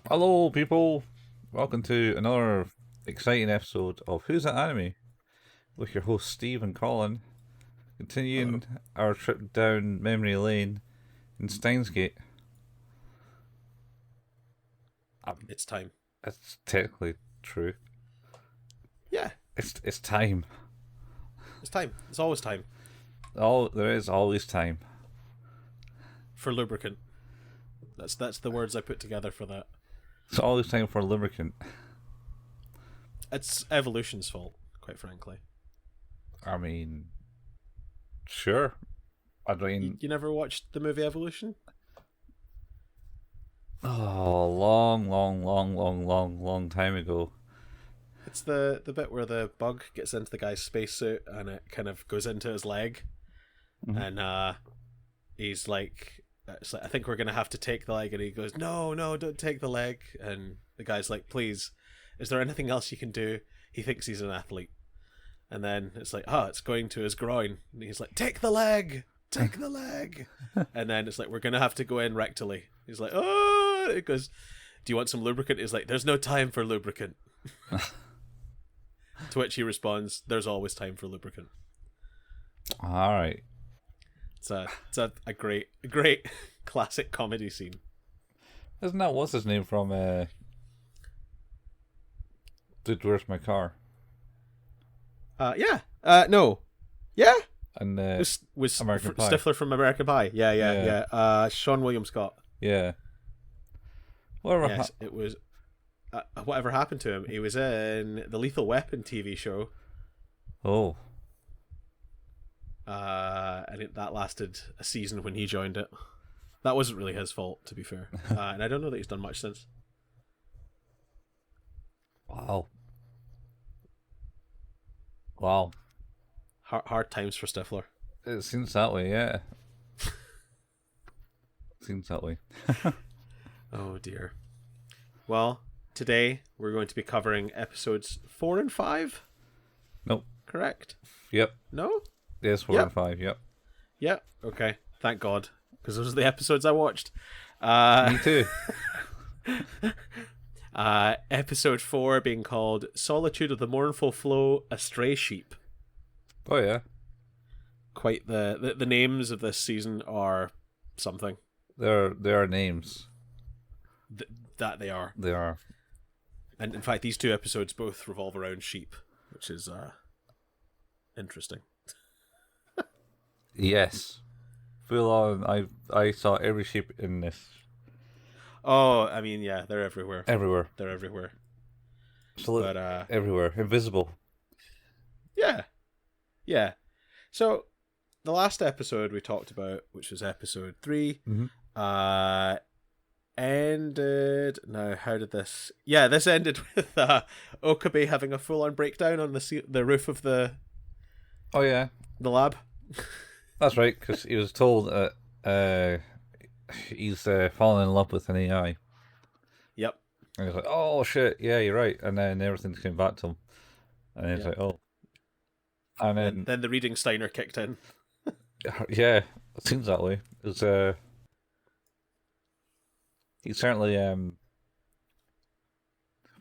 Hello, people. Welcome to another exciting episode of Who's That Anime with your hosts Steve and Colin, Hello. continuing our trip down memory lane in Steins. It's time. It's technically true. Yeah, It's time. it's time. It's always time There is always time. for lubricant. That's the words I put together for that. It's always time for lubricant. It's evolution's fault, quite frankly. I mean, sure. I You, mean, you never watched the movie Evolution? long time ago. It's the bit where the bug gets into the guy's spacesuit and it kind of goes into his leg, Mhm. and he's like, it's like, I think we're gonna have to take the leg, and he goes, no, don't take the leg, and the guy's like, please, is there anything else you can do? He thinks he's an athlete, and then it's like, it's going to his groin, and he's like, take the leg, take the leg, and then it's like, we're gonna have to go in rectally. He's like, oh, it goes, do you want some lubricant? He's like, there's no time for lubricant. To which he responds, there's always time for lubricant. All right. It's a great classic comedy scene. Isn't that what's his name from Dude, Where's My Car? Yeah. No. Yeah. And Was American Pie. Stifler from American Pie. Yeah. Yeah. Sean William Scott. Yeah. Whatever. Yes, it was. Whatever happened to him? He was in the Lethal Weapon TV show. Oh. That lasted a season when he joined it. That wasn't really his fault, to be fair. And I don't know that he's done much since. Wow. Wow. Hard times for Stifler. It seems that way, yeah. Seems that way. Oh dear. Well, today we're going to be covering episodes 4 and 5. Nope. Correct? Yep. No? Yes, 4 Yep. and 5, yep. Yeah. Okay. Thank God, because those are the episodes I watched. Me too. Episode 4 being called Solitude of the Mournful Flow, A Stray Sheep. Oh, yeah. Quite the names of this season are something. There are names. That they are. They are. And in fact, these two episodes both revolve around sheep, which is interesting. Yes. Full on. I saw every sheep in this. Oh, I mean, yeah, they're everywhere. Everywhere. They're everywhere. Absolutely. But everywhere. Invisible. yeah. Yeah. So the last episode we talked about, which was episode 3, Mhm. ended. Now, how did this? Yeah, this ended with Okabe having a full-on breakdown on the roof of the Oh, yeah. lab. That's right, because he was told that he's fallen in love with an AI. Yep. And he's like, oh, shit, yeah, you're right. And then everything came back to him. And he's Yeah. like, oh. And then, Then the Reading Steiner kicked in. yeah, it seems that way. It's, he certainly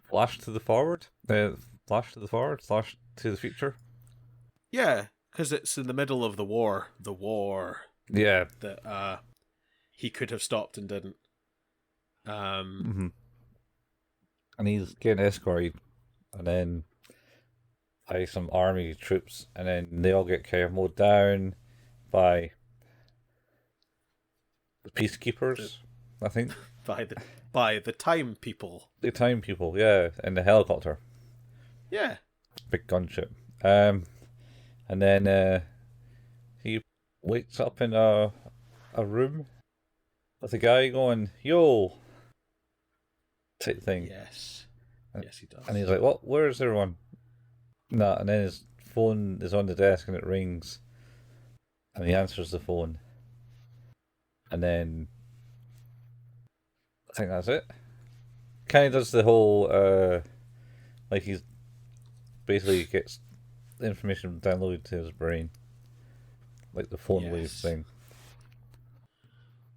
flashed to the forward. Flash to the forward, flash to the future. Yeah, because it's in the middle of the war. The war Yeah. that he could have stopped and didn't. Mm-hmm. And he's getting escorted, and then by some army troops, and then they all get kind of mowed down by the peacekeepers, I think. by the time people. The time people, yeah, in the helicopter. Yeah. Big gunship. And then he wakes up in a room with a guy going, yo, type thing. Yes. Yes, he does. And he's like, what? Where's everyone? Nah, and then his phone is on the desk and it rings. And he answers the phone. And then I think that's it. Kind of does the whole, like he's basically gets the information downloaded to his brain. Like the phone wave thing.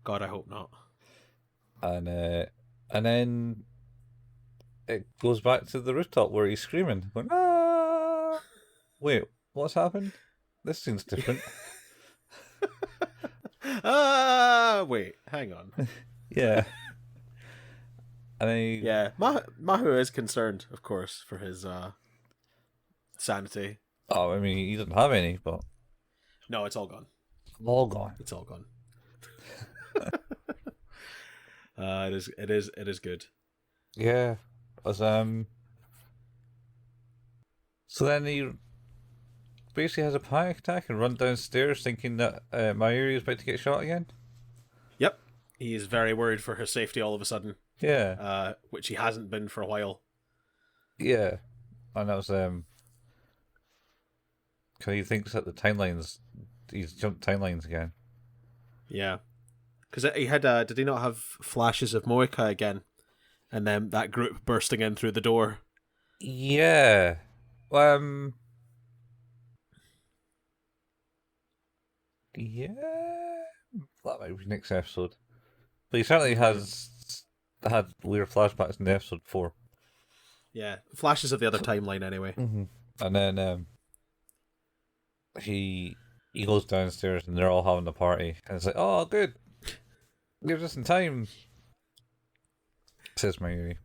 God, I hope not. And then it goes back to the rooftop where he's screaming, going, ah! Wait, what's happened? This seems different. Wait, hang on. Yeah. And then Yeah, Mahu is concerned, of course, for his sanity. oh, I mean, he doesn't have any, but No, it's all gone. all gone. It's all gone. It is good. Yeah. So then he basically has a panic attack and runs downstairs thinking that Mayuri is about to get shot again. Yep. He is very worried for her safety all of a sudden. Yeah. Which he hasn't been for a while. Yeah. And that was because he thinks that he's jumped timelines again. Yeah. Because he had, did he not have flashes of mcuh again? And then that group bursting in through the door. Yeah. Yeah. That might be next episode. But he certainly has had weird flashbacks in the episode before. Yeah. Flashes of the other timeline anyway. Mm-hmm. And then he goes downstairs and they're all having a party. And it's like, oh, good. You're just in time. Says Mayuri.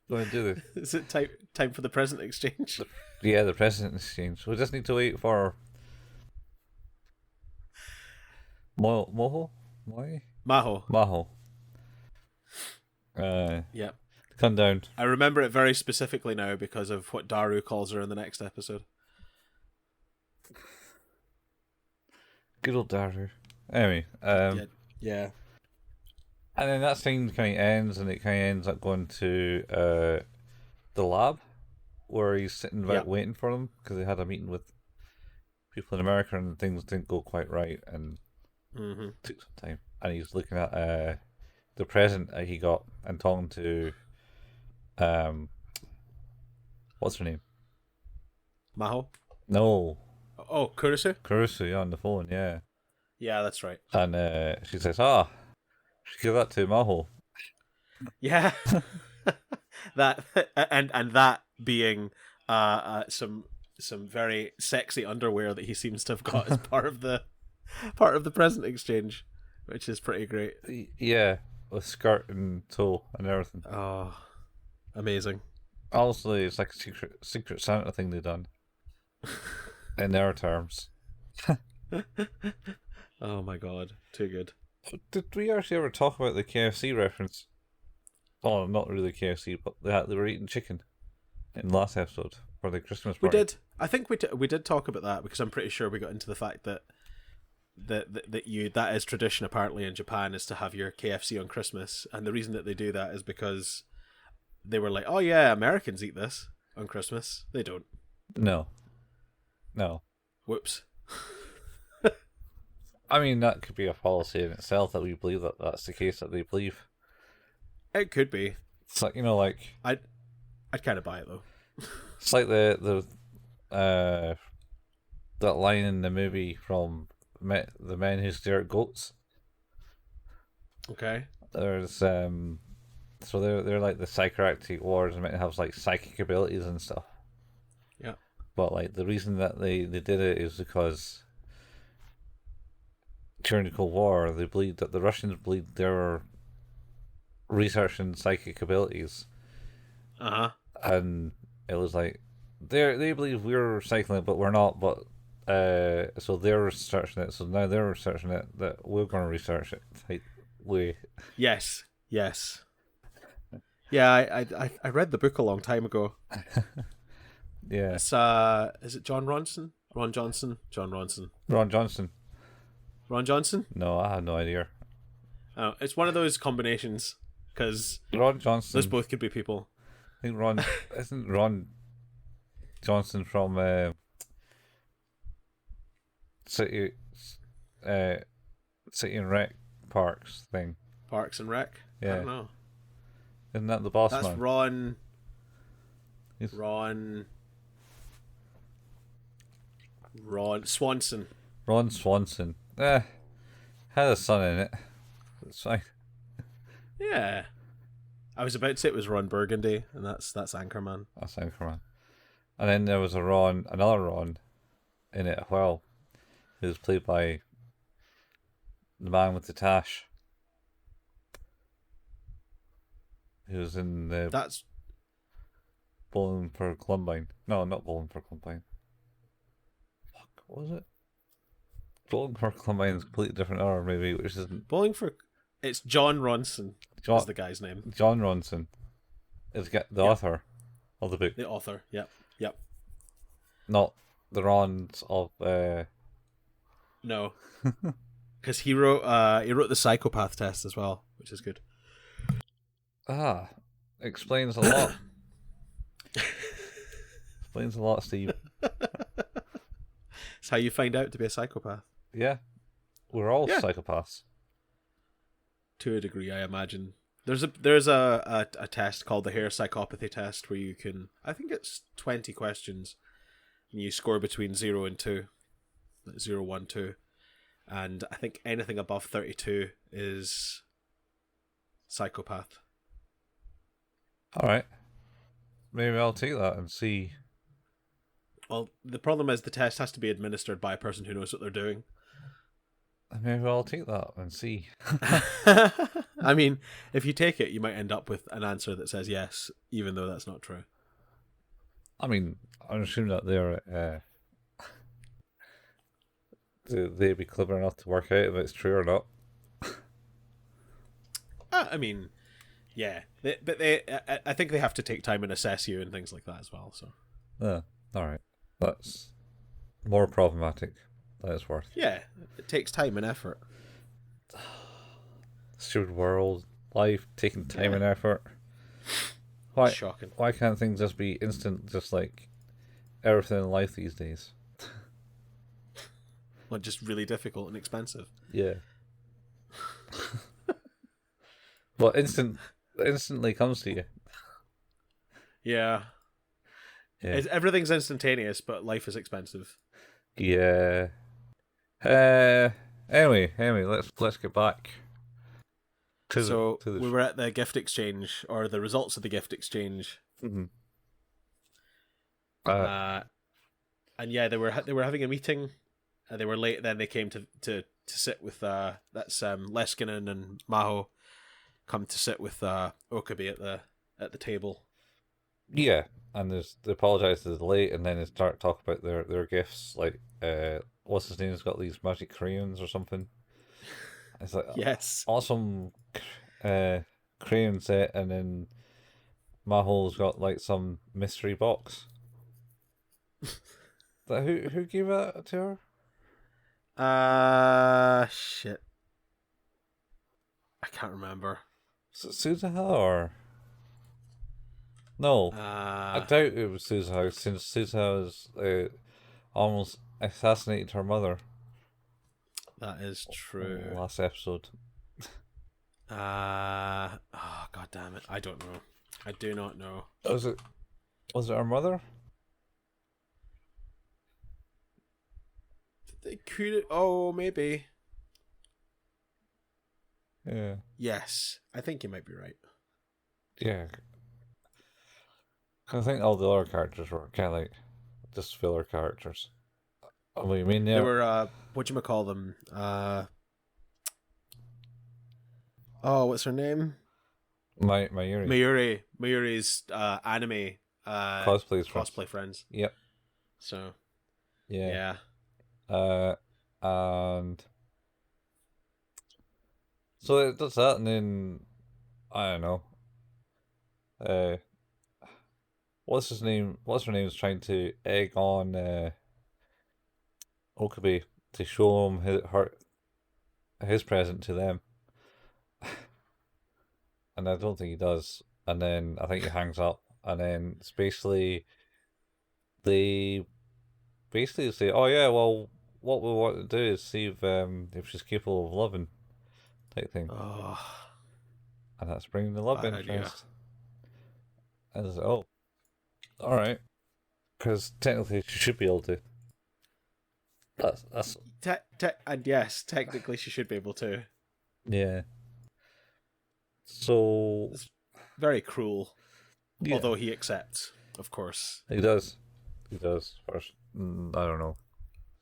Go and do this. Is it time for the present exchange? Yeah, the president exchange. We just need to wait for Maho? Maho. Yep. Come down. I remember it very specifically now because of what Daru calls her in the next episode. Good old Daru. Anyway, yeah. And then that scene kind of ends, and it kind of ends up going to the lab, where he's sitting back waiting for them, because they had a meeting with people in America, and things didn't go quite right, and took some time. And he's looking at the present that he got, and talking to, what's her name? Maho? No. Oh, Kurisu? Kurisu, yeah, on the phone, yeah. Yeah, that's right. And she says, should give that to Maho. Yeah. that and that being some very sexy underwear that he seems to have got as part of the present exchange, which is pretty great. Yeah, with skirt and toe and everything. Oh, amazing. Honestly, it's like a secret Santa thing they've done. In their terms. Oh my god, too good. Did we actually ever talk about the KFC reference? Oh, not really KFC, but they were eating chicken in the last episode for the Christmas party. We did. I think we did talk about that because I'm pretty sure we got into the fact that that is tradition apparently in Japan, is to have your KFC on Christmas, and the reason that they do that is because they were like, oh yeah, Americans eat this on Christmas. They don't. No. Whoops. I mean, that could be a policy in itself that we believe that that's the case that they believe. It could be. It's like, like I'd kind of buy it though. It's like the that line in the movie from The Men Who Stare at Goats. Okay. There's so they're like the psychiatric wards and meant to have like psychic abilities and stuff. Yeah. But like the reason that they did it is because during the Cold War they believed that the Russians believed they were researching psychic abilities. And it was like they believe we're recycling it but we're not, but so they're researching it, so now they're researching it, that we're going to research it type way. Yes. Yeah, I read the book a long time ago. Yeah. It's is it Ron Johnson? Ron Johnson? No, I had no idea. Oh, it's one of those combinations because Ron Johnson. Those both could be people. I think Ron isn't Ron Johnson from City and Rec Parks thing. Parks and Rec. Yeah. I don't know. Isn't that the boss That's man? Ron. He's... Ron Swanson. Ron Swanson. Had a son in it. It's fine. Yeah. I was about to say it was Ron Burgundy, and that's Anchorman. That's Anchorman. And then there was another Ron in it as well, who was played by the man with the tash. Who was in the That's Bowling for Columbine. No, not Bowling for Columbine. Fuck, what was it? Bowling for Columbine is a completely different order, maybe, which isn't. Bowling for. It's John Ronson. Is the guy's name. John Ronson is the author of the book. The author. Yep. Not the Rons of. No, because he wrote the psychopath test as well, which is good. Explains a lot. Explains a lot, Steve. It's how you find out to be a psychopath. Yeah, we're all psychopaths. To a degree, I imagine. There's a test called the hair psychopathy test where you can, I think it's 20 questions, and you score between 0 and 2, 0, 1, 2, and I think anything above 32 is psychopath. All right, maybe I'll take that and see. Well, the problem is the test has to be administered by a person who knows what they're doing. Maybe I'll take that and see. I mean, if you take it, you might end up with an answer that says yes, even though that's not true. I mean, I'm assuming that they're they'd be clever enough to work out if it's true or not. I mean, yeah, I think they have to take time and assess you and things like that as well. So, all right, that's more problematic. That is worth. Yeah, it takes time and effort. Stupid world, life taking time and effort. Why? Shocking. Why can't things just be instant, just like everything in life these days? Well, just really difficult and expensive. Yeah. Well, instantly comes to you. Yeah. Everything's instantaneous, but life is expensive. Yeah. Anyway, let's get back. So we were at the gift exchange, or the results of the gift exchange. Mm-hmm. And yeah, they were having a meeting. They were late. Then they came to sit with Leskinen and Maho come to sit with Okabe at the table. Yeah, and they apologise for the delay, and then they start talking about their gifts. Like, what's his name? Has got these magic crayons or something. It's like yes, awesome crayon set, and then Maho's got like some mystery box. Who gave that to her? Shit, I can't remember. Suzuha or no? I doubt it was Suzuha, since Suzuha has almost assassinated her mother. That is true. Last episode. Oh, god damn it! I don't know. I do not know. Was it her mother? They could. Oh, maybe. Yeah. Yes, I think you might be right. Yeah. I think all the other characters were kind of like just filler characters. What do you mean? They were whatchamacall-them? What's her name? Mayuri. Mayuri's anime cosplay friends. Yep. So. Yeah. And so it does that, and then I don't know. What's her name is trying to egg on Okabe to show him his present to them. And I don't think he does. And then I think he hangs up. And then it's they say, oh yeah, well, what we want to do is see if she's capable of loving, type thing. Oh. And that's bringing the love interest. And it's like, oh, all right, because technically she should be able to. That's and yes, technically she should be able to. Yeah. So very cruel. Yeah. Although he accepts, of course. He does. He does. First, I don't know.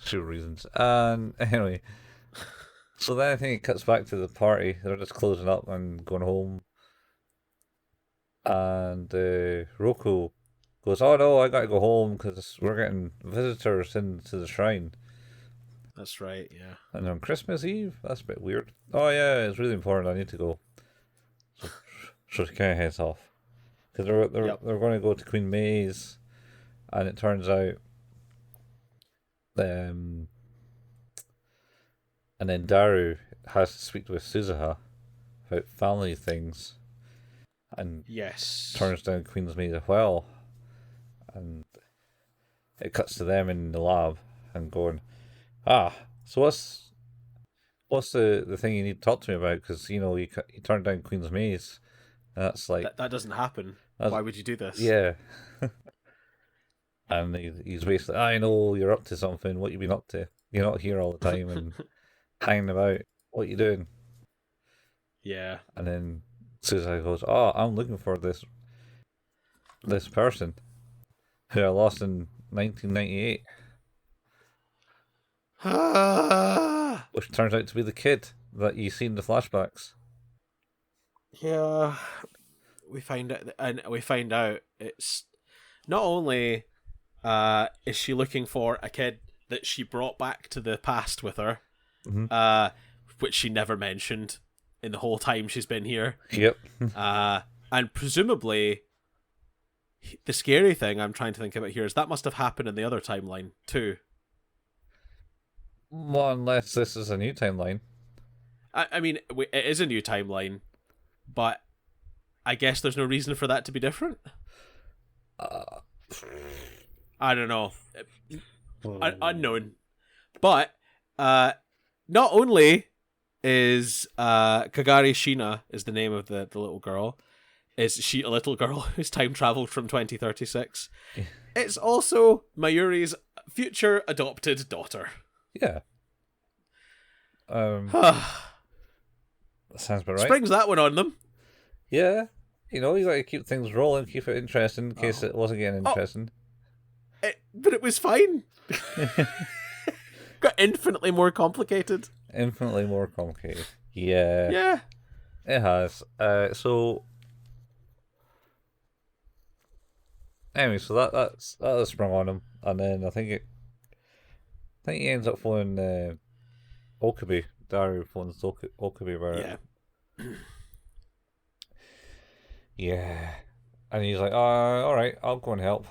Two reasons. And anyway, so then I think it cuts back to the party. They're just closing up and going home. And Roku goes, "Oh no, I gotta go home because we're getting visitors into the shrine." That's right, yeah. And on Christmas Eve? That's a bit weird. "Oh yeah, it's really important, I need to go." So she kind of heads off. Because they're going to go to Queen May's, and it turns out, and then Daru has to speak with Suzuha about family things, and yes, turns down Queen's Maid as well, and it cuts to them in the lab and going, so what's the thing you need to talk to me about? Because you turned down Queen's Maze. That's like that doesn't happen. Why would you do this? Yeah. And he's basically, "I know you're up to something. What you been up to? You're not here all the time and hanging about. What you doing?" Yeah. And then Susan goes, "Oh, I'm looking for this person who I lost in 1998." Which turns out to be the kid that you see in the flashbacks. Yeah. We find out it's not only is she looking for a kid that she brought back to the past with her, which she never mentioned in the whole time she's been here. Yep. And presumably, the scary thing I'm trying to think about here is that must have happened in the other timeline too. Well, unless this is a new timeline. I mean, it is a new timeline, but I guess there's no reason for that to be different. I don't know. Unknown. But not only is Kagari Shina is the name of the little girl. Is she a little girl who's time traveled from 2036? It's also Mayuri's future adopted daughter. Yeah. That sounds about right. Springs that one on them. Yeah. You got to keep things rolling, keep it interesting in case it wasn't getting interesting. But it was fine. Got infinitely more complicated. Infinitely more complicated. Yeah. Yeah. It has. Anyway, so that sprung on him, and then I think he ends up phoning Okabe. Daru phones Okabe about it. Yeah. Yeah. And he's like, alright, I'll go and help.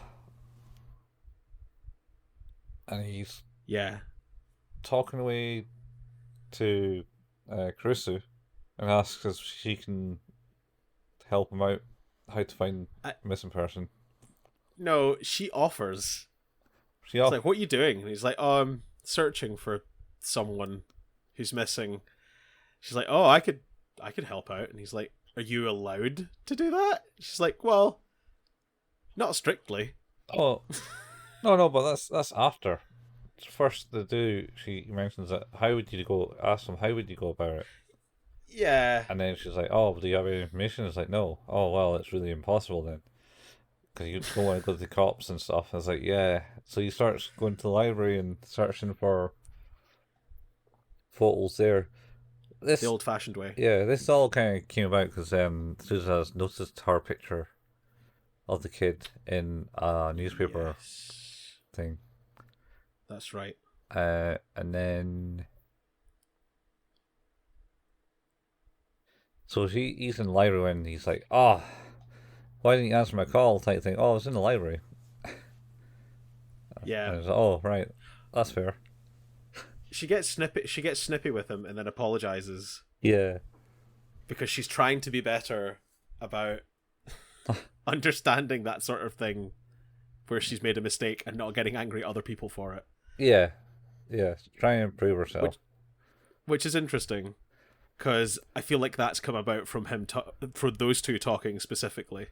And he's talking away to Kurusu and asks if she can help him out how to find a missing person. No, she offers. It's like, "What are you doing?" And he's like, "Oh, I'm searching for someone who's missing." She's like, "Oh, I could help out." And he's like, "Are you allowed to do that?" She's like, "Well, not strictly." Oh, no, but that's after. First, she mentions that, "How would you go?" Ask him, "How would you go about it?" Yeah. And then she's like, "Oh, do you have any information?" It's like, "No." "Oh, well, it's really impossible then, because you don't want to go to the cops and stuff." And it's like, "Yeah." So he starts going to the library and searching for photos there. The old-fashioned way. Yeah, this all kind of came about because Susan has noticed her picture of the kid in a newspaper thing. That's right. And then so he's in the library and he's like, "Oh, why didn't you answer my call?" type thing. "Oh, I was in the library." Yeah. And I was like, "Oh, right, that's fair." She gets snippy with him and then apologizes. Yeah. Because she's trying to be better about understanding that sort of thing where she's made a mistake and not getting angry at other people for it. Yeah. Yeah. Trying to improve herself. Which is interesting because I feel like that's come about from him, for those two talking specifically.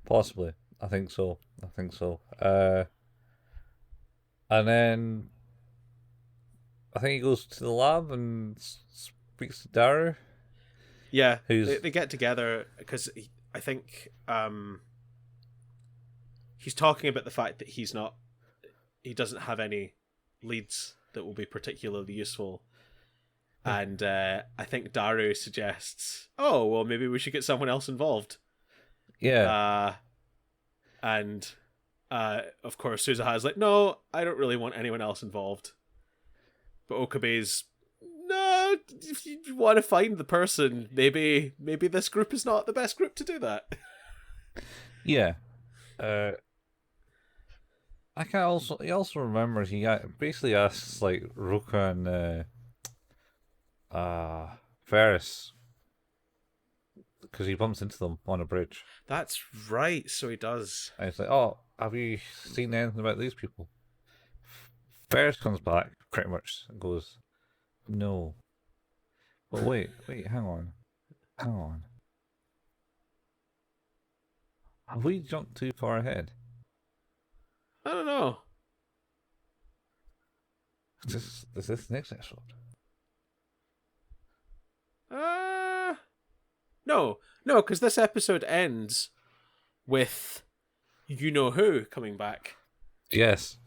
Possibly. I think so. And then I think he goes to the lab and speaks to Daru. Yeah, they get together because I think he's talking about the fact that he doesn't have any leads that will be particularly useful. And I think Daru suggests, oh, well, maybe we should get someone else involved. Yeah. And of course, Suzuha is like, no, I don't really want anyone else involved. But Okabe's, no, if you want to find the person, maybe this group is not the best group to do that. Yeah. He also remembers he basically asks like Ruka and Ferris, because he bumps into them on a bridge. That's right, so he does. And he's like, oh, have you seen anything about these people? Ferris comes back, pretty much, and goes, no. But wait, hang on. Have we jumped too far ahead? I don't know. Is this next episode? No, because this episode ends with you know who coming back. Yes.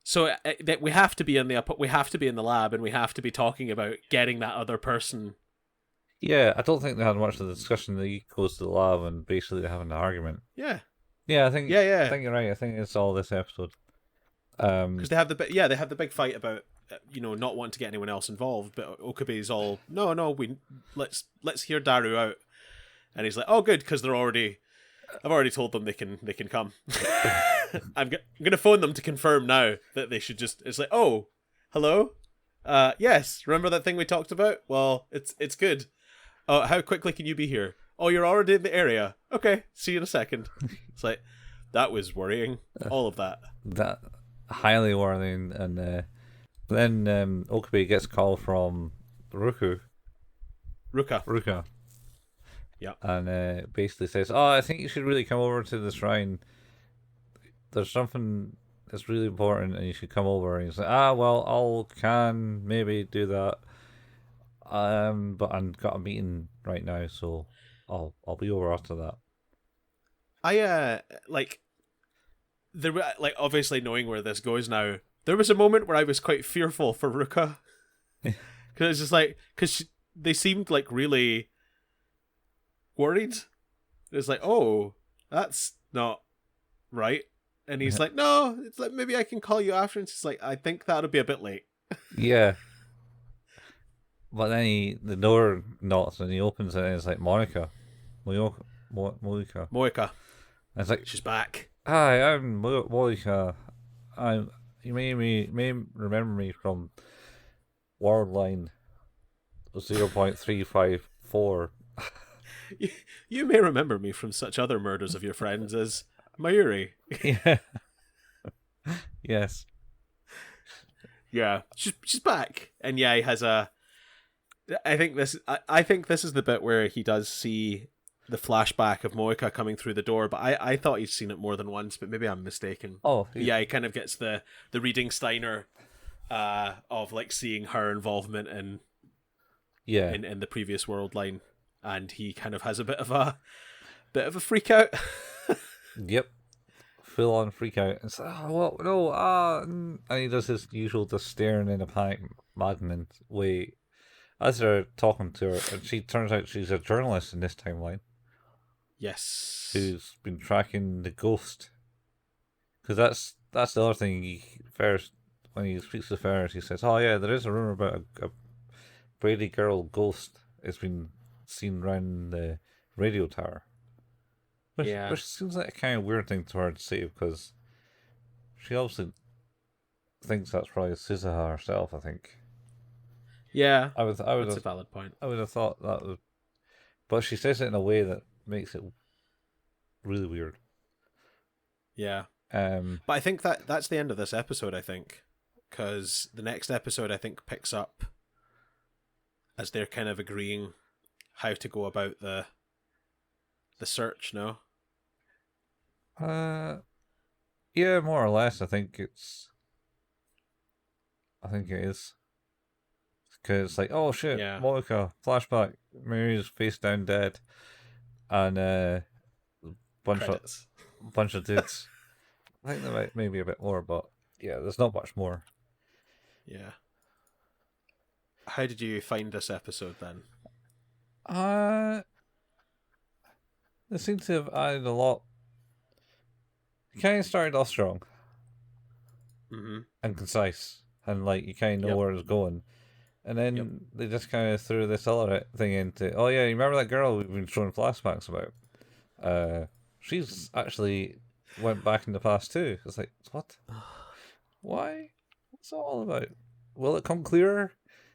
So that we have to be in the lab, and we have to be talking about getting that other person. Yeah, I don't think they had much of the discussion. He goes to the lab and basically they're having an argument. Yeah. Yeah, I think. Yeah. I think you're right. I think it's all this episode. Because they have the big fight about not wanting to get anyone else involved, but Okabe's all no, let's hear Daru out, and he's like, oh good, because I've already told them they can come. I'm gonna phone them to confirm now that they should just. It's like, oh, hello, yes, remember that thing we talked about? Well, it's good. How quickly can you be here? Oh, you're already in the area. Okay, see you in a second. It's like, that was worrying. All of that. That highly worrying, and then Okabe gets a call from Ruka. Yeah. And basically says, oh, I think you should really come over to the shrine. There's something that's really important and you should come over. And he's like, well, can maybe do that. But I've got a meeting right now, so I'll be over after that. Obviously knowing where this goes now, there was a moment where I was quite fearful for Ruka. Because it's just like, they seemed like really worried. It's like, oh, that's not right. And he's like, no, it's like, maybe I can call you after. And it's like, I think that'll be a bit late. Yeah. But then the door knocks and he opens it and it's like Monica. Moika. Moika. And it's like, she's back. Hi, I'm Moika. You may remember me from worldline 0.354. You may remember me from such other murders of your friends as Mayuri. Yeah. Yes. Yeah, she's back, and yeah, he has a. I think this is the bit where he does see the flashback of Moika coming through the door, but I thought he'd seen it more than once, but maybe I'm mistaken. Oh, yeah, he kind of gets the Reading Steiner of like seeing her involvement in the previous world line, and he kind of has a bit of a freak out. Yep. Full on freak out. It's like, oh, what? No, and he does his usual just staring in a panic, maddening way as they're talking to her, and she turns out she's a journalist in this timeline. Yes. Who's been tracking the ghost. Because that's the other thing. Ferris, when he speaks to Ferris, he says, oh yeah, there is a rumour about a Brady girl ghost has been seen around the radio tower. Which seems like a kind of weird thing to her to say, because she obviously thinks that's probably Suzuha herself, I think. Yeah, that's a valid point. I would have thought that would... But she says it in a way that makes it really weird. Yeah. But I think that's the end of this episode, I think. Because the next episode, I think, picks up as they're kind of agreeing how to go about the search, no? Yeah, more or less. I think it is. Because it's like, oh shit, yeah. Monica, flashback, Mary's face down dead. and bunch Credits. of dudes. I think there might maybe a bit more, but yeah, there's not much more. Yeah. How did you find this episode then? They seem to have added a lot. You kind of started off strong and concise, and like you kind of know where it's going, and then they just kind of threw this other thing into. Oh yeah, you remember that girl we've been showing flashbacks about? She's actually went back in the past too. It's like, what? Why? What's it all about? Will it come clearer?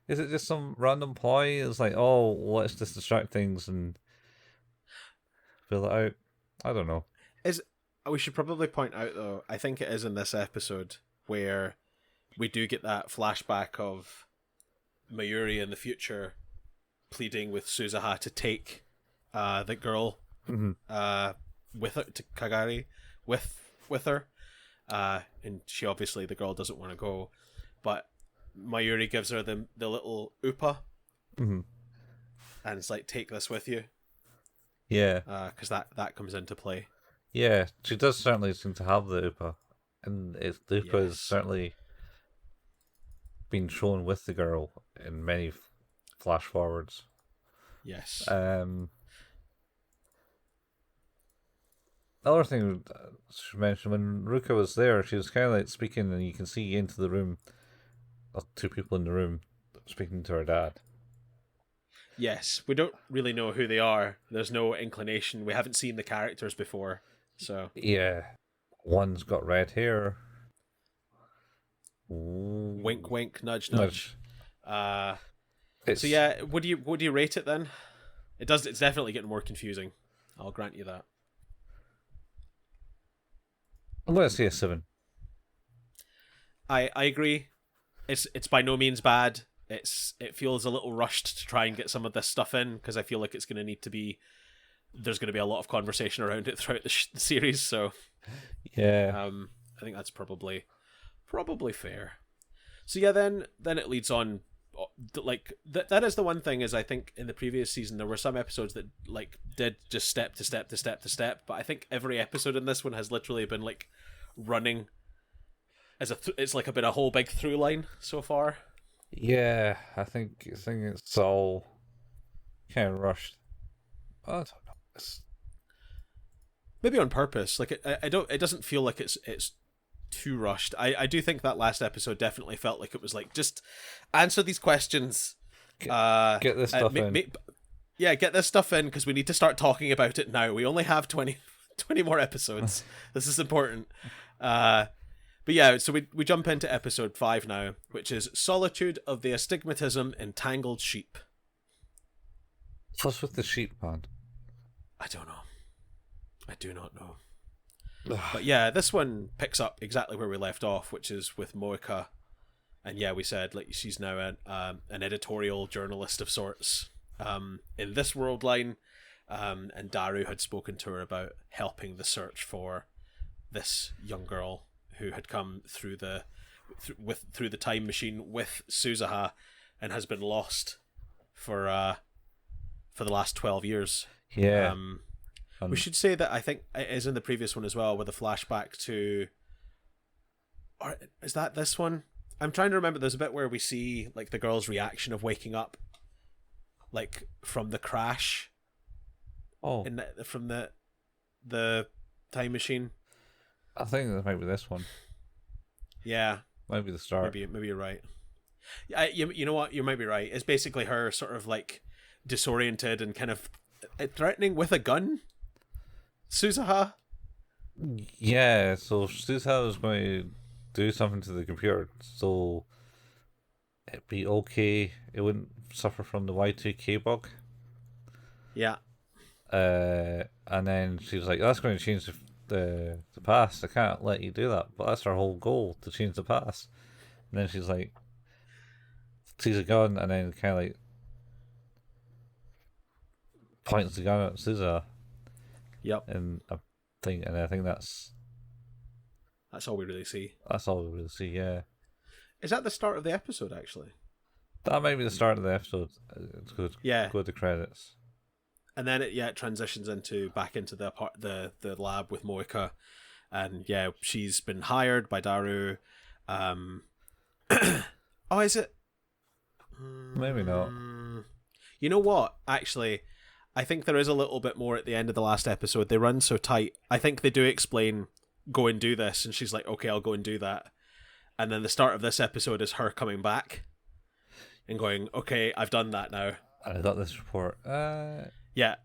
Is it just some random ploy? It's like, oh, let's just distract things and fill it out. I don't know. We should probably point out though, I think it is in this episode where we do get that flashback of Mayuri in the future pleading with Suzuha to take the girl with her to Kagari with her. And she obviously, the girl doesn't want to go, but Mayuri gives her the little upa and it's like, take this with you. Yeah. Because that comes into play. Yeah, she does certainly seem to have the upa, and the upa is certainly been shown with the girl in many flash forwards. Yes. The other thing she mentioned, when Ruka was there, she was kind of like speaking, and you can see into the room, two people in the room speaking to her dad. Yes, we don't really know who they are. There's no inclination. We haven't seen the characters before, so yeah, one's got red hair. Wink, wink, nudge, nudge. So yeah, would you rate it then? It's definitely getting more confusing. I'll grant you that. I'm going to say a 7. I agree. It's by no means bad. It feels a little rushed to try and get some of this stuff in, because I feel like it's going to need to be. There's going to be a lot of conversation around it throughout the series. So yeah, I think that's probably fair. So yeah, then it leads on. Like that is the one thing, is I think in the previous season there were some episodes that like did just step to step to step to step, but I think every episode in this one has literally been like running as it's like been a whole big through line so far. Yeah, I think it's all kind of rushed. I don't know. Maybe on purpose. Like it doesn't feel like it's too rushed. I do think that last episode definitely felt like it was like, just answer these questions. Get this stuff in. Get this stuff in, because we need to start talking about it now. We only have 20 more episodes. This is important. But yeah, so we jump into episode 5 now, which is Solitude of the Astigmatism Entangled Sheep. What's with the sheep, man? I don't know. I do not know. But yeah, this one picks up exactly where we left off, which is with mcuh. And yeah, we said like she's now an editorial journalist of sorts in this worldline. And Daru had spoken to her about helping the search for this young girl who had come through the time machine with Suzuha and has been lost for the last 12 years. Yeah. We should say that I think it is in the previous one as well, with a flashback to, or is that this one? I'm trying to remember. There's a bit where we see like the girl's reaction of waking up, like from the crash. Oh, from the time machine. I think that might be this one. Yeah, might be the start. Maybe you're right. Yeah, you know what? You might be right. It's basically her sort of like disoriented and kind of threatening with a gun. Suzuha. Yeah, so Suzuha was going to do something to the computer, so it'd be okay. It wouldn't suffer from the Y2K bug. Yeah. And then she was like, "That's going to change the past. I can't let you do that." But that's our whole goal, to change the past. And then she's like, sees a gun, and then kind of like points the gun at Suzuha. Yep. And I think that's all we really see. That's all we really see. Yeah. Is that the start of the episode? Actually, that might be the start of the episode. It's good. Yeah. Go to the credits. and then it transitions back into the lab with Moika, and yeah, she's been hired by Daru. Oh, is it? Maybe not. You know what? Actually, I think there is a little bit more at the end of the last episode. They run so tight. I think they do explain, go and do this, and she's like, okay, I'll go and do that. And then the start of this episode is her coming back and going, okay, I've done that now. I got this report. Yeah,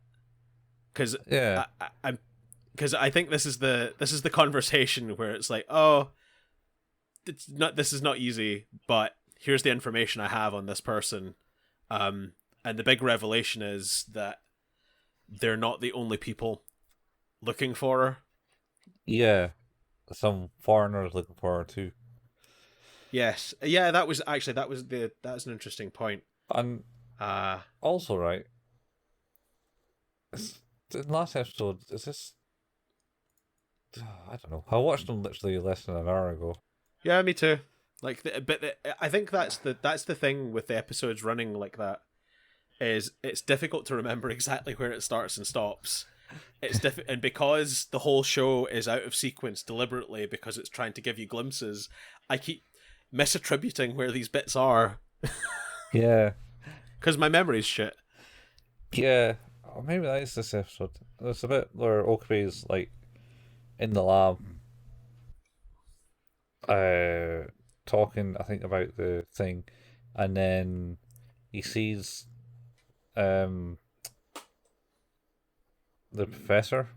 because Yeah. I think this is the conversation where it's like, oh, this is not easy, but here's the information I have on this person. And the big revelation is that they're not the only people looking for her. Yeah. Some foreigners looking for her too. Yes. Yeah, that's an interesting point. And also, right, the last episode, is this... I don't know. I watched them literally less than an hour ago. Yeah, me too. I think that's the thing with the episodes running like that, is it's difficult to remember exactly where it starts and stops. It's and because the whole show is out of sequence deliberately because it's trying to give you glimpses, I keep misattributing where these bits are. Yeah. Because my memory's shit. Yeah. Or maybe that is this episode. There's a bit where Okabe's like in the lab talking, I think, about the thing, and then he sees the professor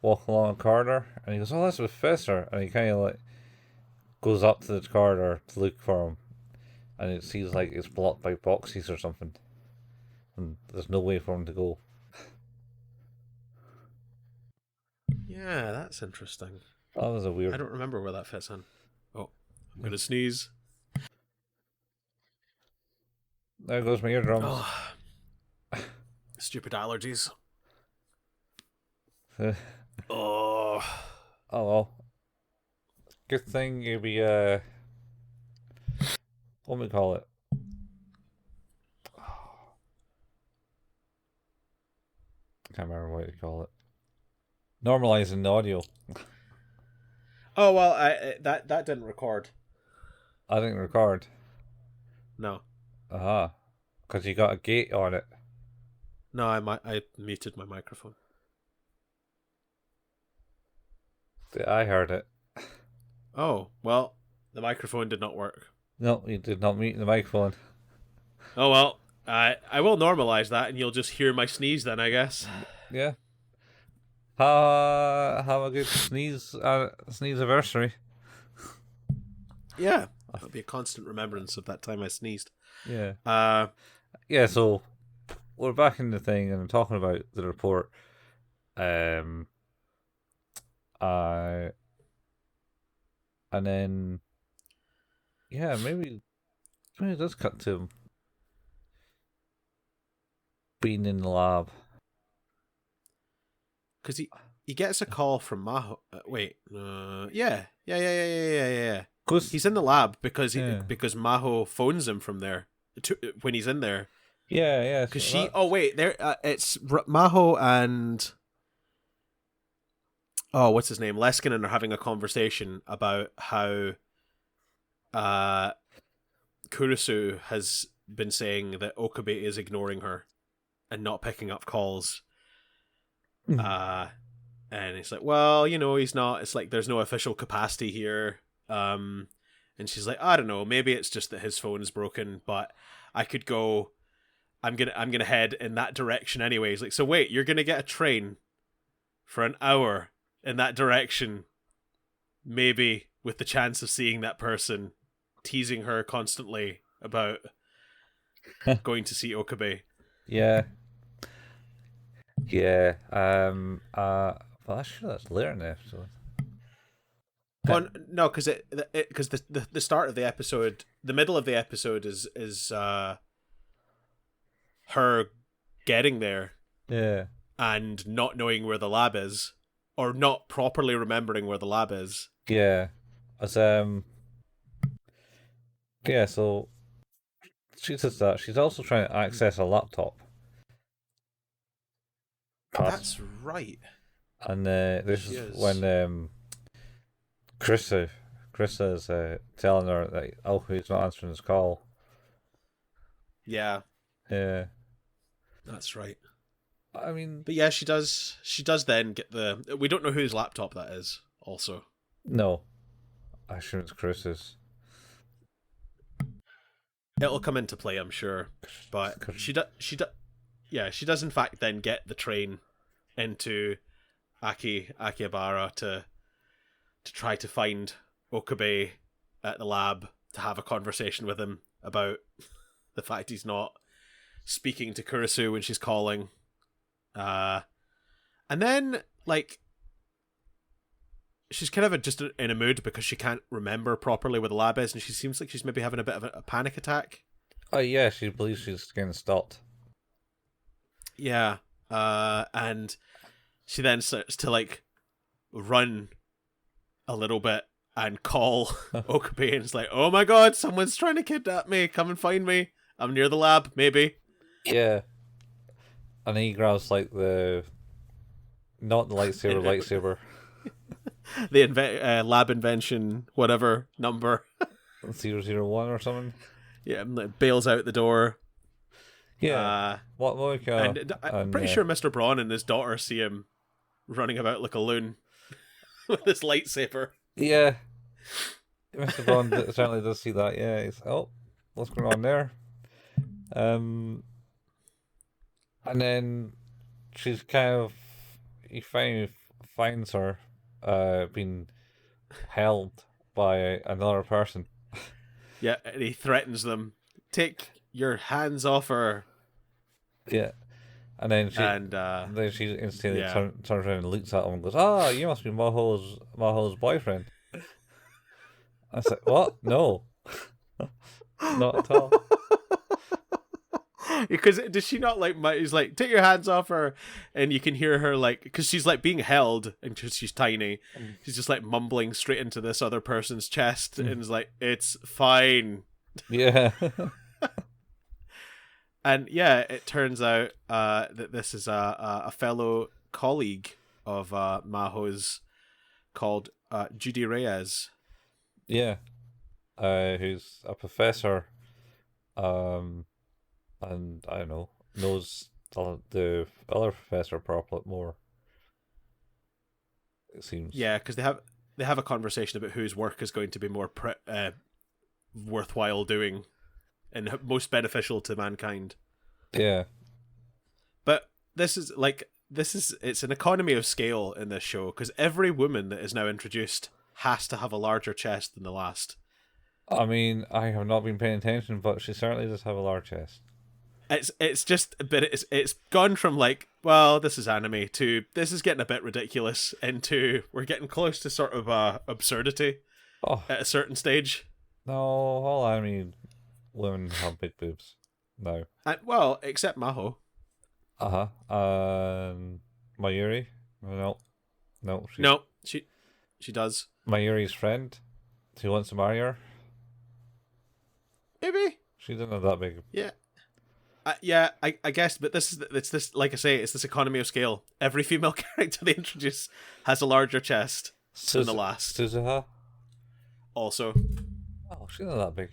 walking along a corridor, and he goes, "Oh, that's the professor," and he kind of like goes up to the corridor to look for him, and it seems like it's blocked by boxes or something, and there's no way for him to go. Yeah, that's interesting. That was a weird... I don't remember where that fits in. Oh, I'm gonna sneeze. There goes my eardrums. Oh. Stupid allergies. Oh Oh. well. Good thing you'll be what do we call it? Can't remember what you call it. Normalizing the audio. Oh well, that didn't record. I didn't record. No. Aha. Because you got a gate on it. No, I muted my microphone. I heard it. Oh, well, the microphone did not work. No, you did not mute the microphone. Oh well, I will normalize that, and you'll just hear my sneeze then, I guess. Yeah. Have a good sneeze anniversary. Yeah, that'll be a constant remembrance of that time I sneezed. Yeah. Yeah. So we're back in the thing, and I'm talking about the report. And then, yeah, maybe it does cut to him being in the lab. Because he gets a call from Maho. Yeah. He's in the lab because Maho phones him from there when he's in there. Yeah. Because it's Maho and what's his name? Leskinen are having a conversation about how Kurisu has been saying that Okabe is ignoring her and not picking up calls. And it's like, well, he's not. It's like there's no official capacity here. And she's like, I don't know, maybe it's just that his phone is broken, but I could go. I'm gonna head in that direction anyway. He's like, so wait, you're gonna get a train for an hour in that direction, maybe with the chance of seeing that person, teasing her constantly about going to see Okabe. Yeah. Well, actually, that's later in the episode. Oh no, because the start of the episode, the middle of the episode is her getting there, Yeah, and not knowing where the lab is, or not properly remembering where the lab is. yeah, as yeah. So she says that she's also trying to access a laptop, That's right. And this is when Krista is telling her that he's not answering his call. Yeah. Yeah. That's right. I mean, but yeah, she does then get we don't know whose laptop that is also. No. I assume it's Chris's. It'll come into play, I'm sure. But she does in fact then get the train into Akihabara to try to find Okabe at the lab to have a conversation with him about the fact he's not speaking to Kurisu when she's calling. And then, like, she's kind of just in a mood because she can't remember properly where the lab is, and she seems like she's maybe having a bit of a panic attack. Oh yeah, she believes she's getting stopped. Yeah. And she then starts to, like, run a little bit and call Okabe, and it's like, oh my god, someone's trying to kidnap me, come and find me. I'm near the lab, maybe. Yeah. And he grabs, like, not the lightsaber. The lab invention, whatever, number. 001 or something. Yeah, bails out the door. Yeah. I'm pretty sure Mr. Braun and his daughter see him running about like a loon with his lightsaber. Yeah. Mr. Braun certainly does see that, yeah. He's, what's going on there? And then she's he finally finds her being held by another person. Yeah, and he threatens them. Take your hands off her. Yeah. And then she instantly turns around and looks at him and goes, you must be Maho's boyfriend. I was like, what? No. Not at all. Because does she not like? He's like, take your hands off her, and you can hear her like, because she's like being held, and she's tiny. She's just like mumbling straight into this other person's chest, and is like, "It's fine." Yeah. And yeah, it turns out that this is a fellow colleague of Maho's called Judy Reyes. Yeah. Who's a professor. And I don't know, knows the other professor probably more. It seems. Yeah, because they have a conversation about whose work is going to be more worthwhile doing and most beneficial to mankind. Yeah. But it's an economy of scale in this show, because every woman that is now introduced has to have a larger chest than the last. I mean, I have not been paying attention, but she certainly does have a large chest. It's gone from like, well, this is anime, to this is getting a bit ridiculous, into we're getting close to sort of absurdity at a certain stage. No, all anime women have big boobs. No. Well, except Maho. Mayuri? No. She does. Mayuri's friend, who wants to marry her. Maybe. She doesn't have that big. Yeah. I guess, but it's this, like I say, it's this economy of scale. Every female character they introduce has a larger chest than the last. Suzuha? Also. Oh, she's not that big.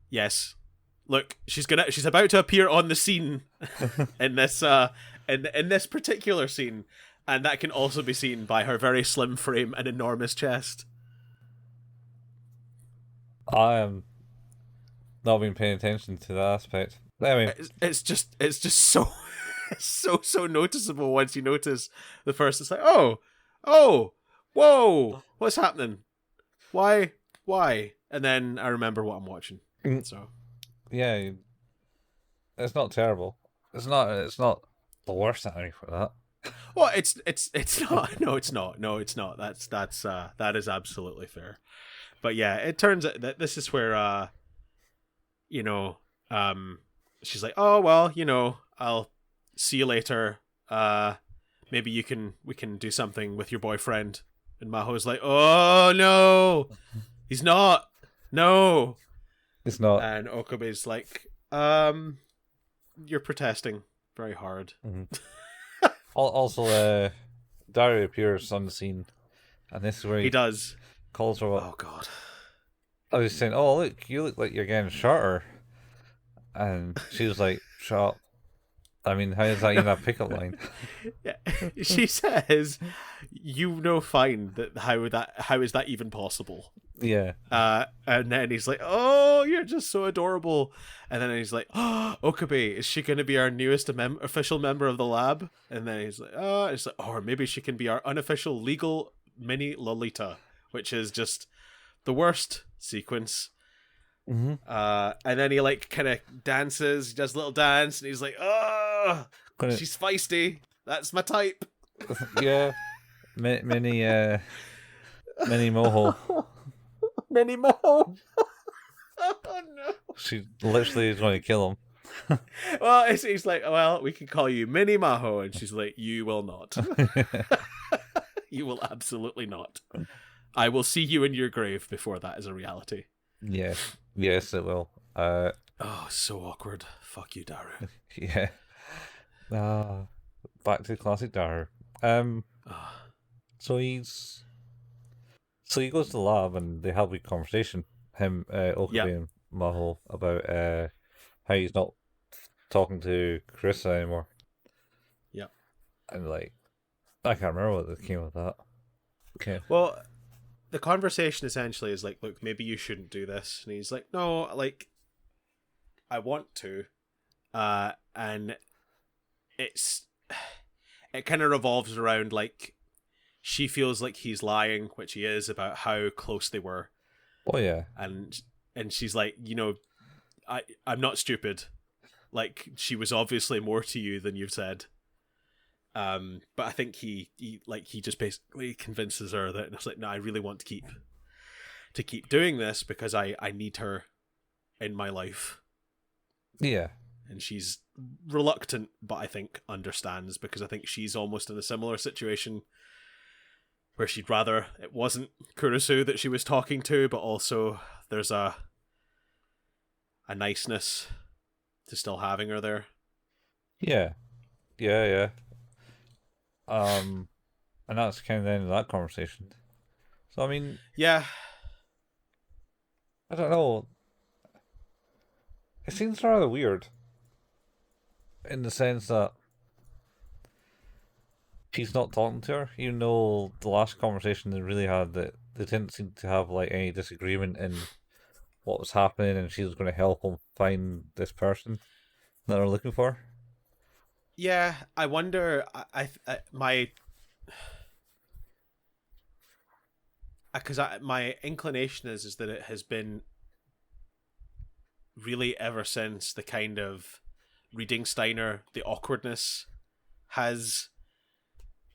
Yes. Look, she's about to appear on the scene in this in this particular scene, and that can also be seen by her very slim frame and enormous chest. I am not been paying attention to that aspect. Anyway, it's just so so noticeable once you notice the first. It's like, oh, whoa, what's happening? Why? And then I remember what I'm watching. So yeah, it's not terrible. It's not the worst anime for that. Well, it's not. No, it's not. That is absolutely fair. But yeah, it turns out that this is where she's like, oh well, I'll see you later. Maybe we can do something with your boyfriend. And Maho's like, oh no, he's not. No, it's not. And Okabe's like, you're protesting very hard. Mm-hmm. Also, Daru appears on the scene, and this is where He he does. calls her up. Oh God. I was saying, "Oh, look, you look like you're getting shorter," and she was like, "Shut up." I mean, how is that even a pickup line? Yeah. She says, "You know, fine that how is that even possible?" Yeah. And then he's like, "Oh, you're just so adorable." And then he's like, "Oh, Okabe, is she going to be our newest official member of the lab?" And then he's like, "Oh," it's like, "Or maybe she can be our unofficial legal mini Lolita," which is just the worst sequence. Mm-hmm. And then he like kind of dances, he does a little dance, and he's like, "Oh, she's feisty. That's my type." Yeah. Mini moho. Mini Mo. Oh no. She literally is going to kill him. Well, he's like, "Well, we can call you Mini Maho," and she's like, "You will not. You will absolutely not. I will see you in your grave before that is a reality." Yeah. Yes, it will. Oh, so awkward. Fuck you, Daru. Yeah. Back to classic Daru. So he goes to the lab and they have a conversation. Him, Okabe Yep. and Maho about how he's not talking to Carissa anymore. Yeah. And like, I can't remember what came with that. Okay. Well, the conversation essentially is like, "Look, maybe you shouldn't do this," and he's like, "No, like, I want to," and it kind of revolves around like she feels like he's lying, which he is, about how close they were. Oh yeah. And she's like, I'm not stupid. Like, she was obviously more to you than you've said. But I think he just basically convinces her that it's like, no, I really want to keep doing this because I need her in my life. Yeah. And she's reluctant, but I think understands, because I think she's almost in a similar situation where she'd rather it wasn't Kurisu that she was talking to, but also there's a niceness to still having her there. Yeah. Yeah. And that's kind of the end of that conversation. So I mean, Yeah. I don't know. It seems rather weird in the sense that he's not talking to her, even though the last conversation they really had, that they didn't seem to have like any disagreement in what was happening, and she was going to help him find this person that they're looking for. Yeah, I wonder. My inclination is that it has been really ever since the kind of Reading Steiner, the awkwardness has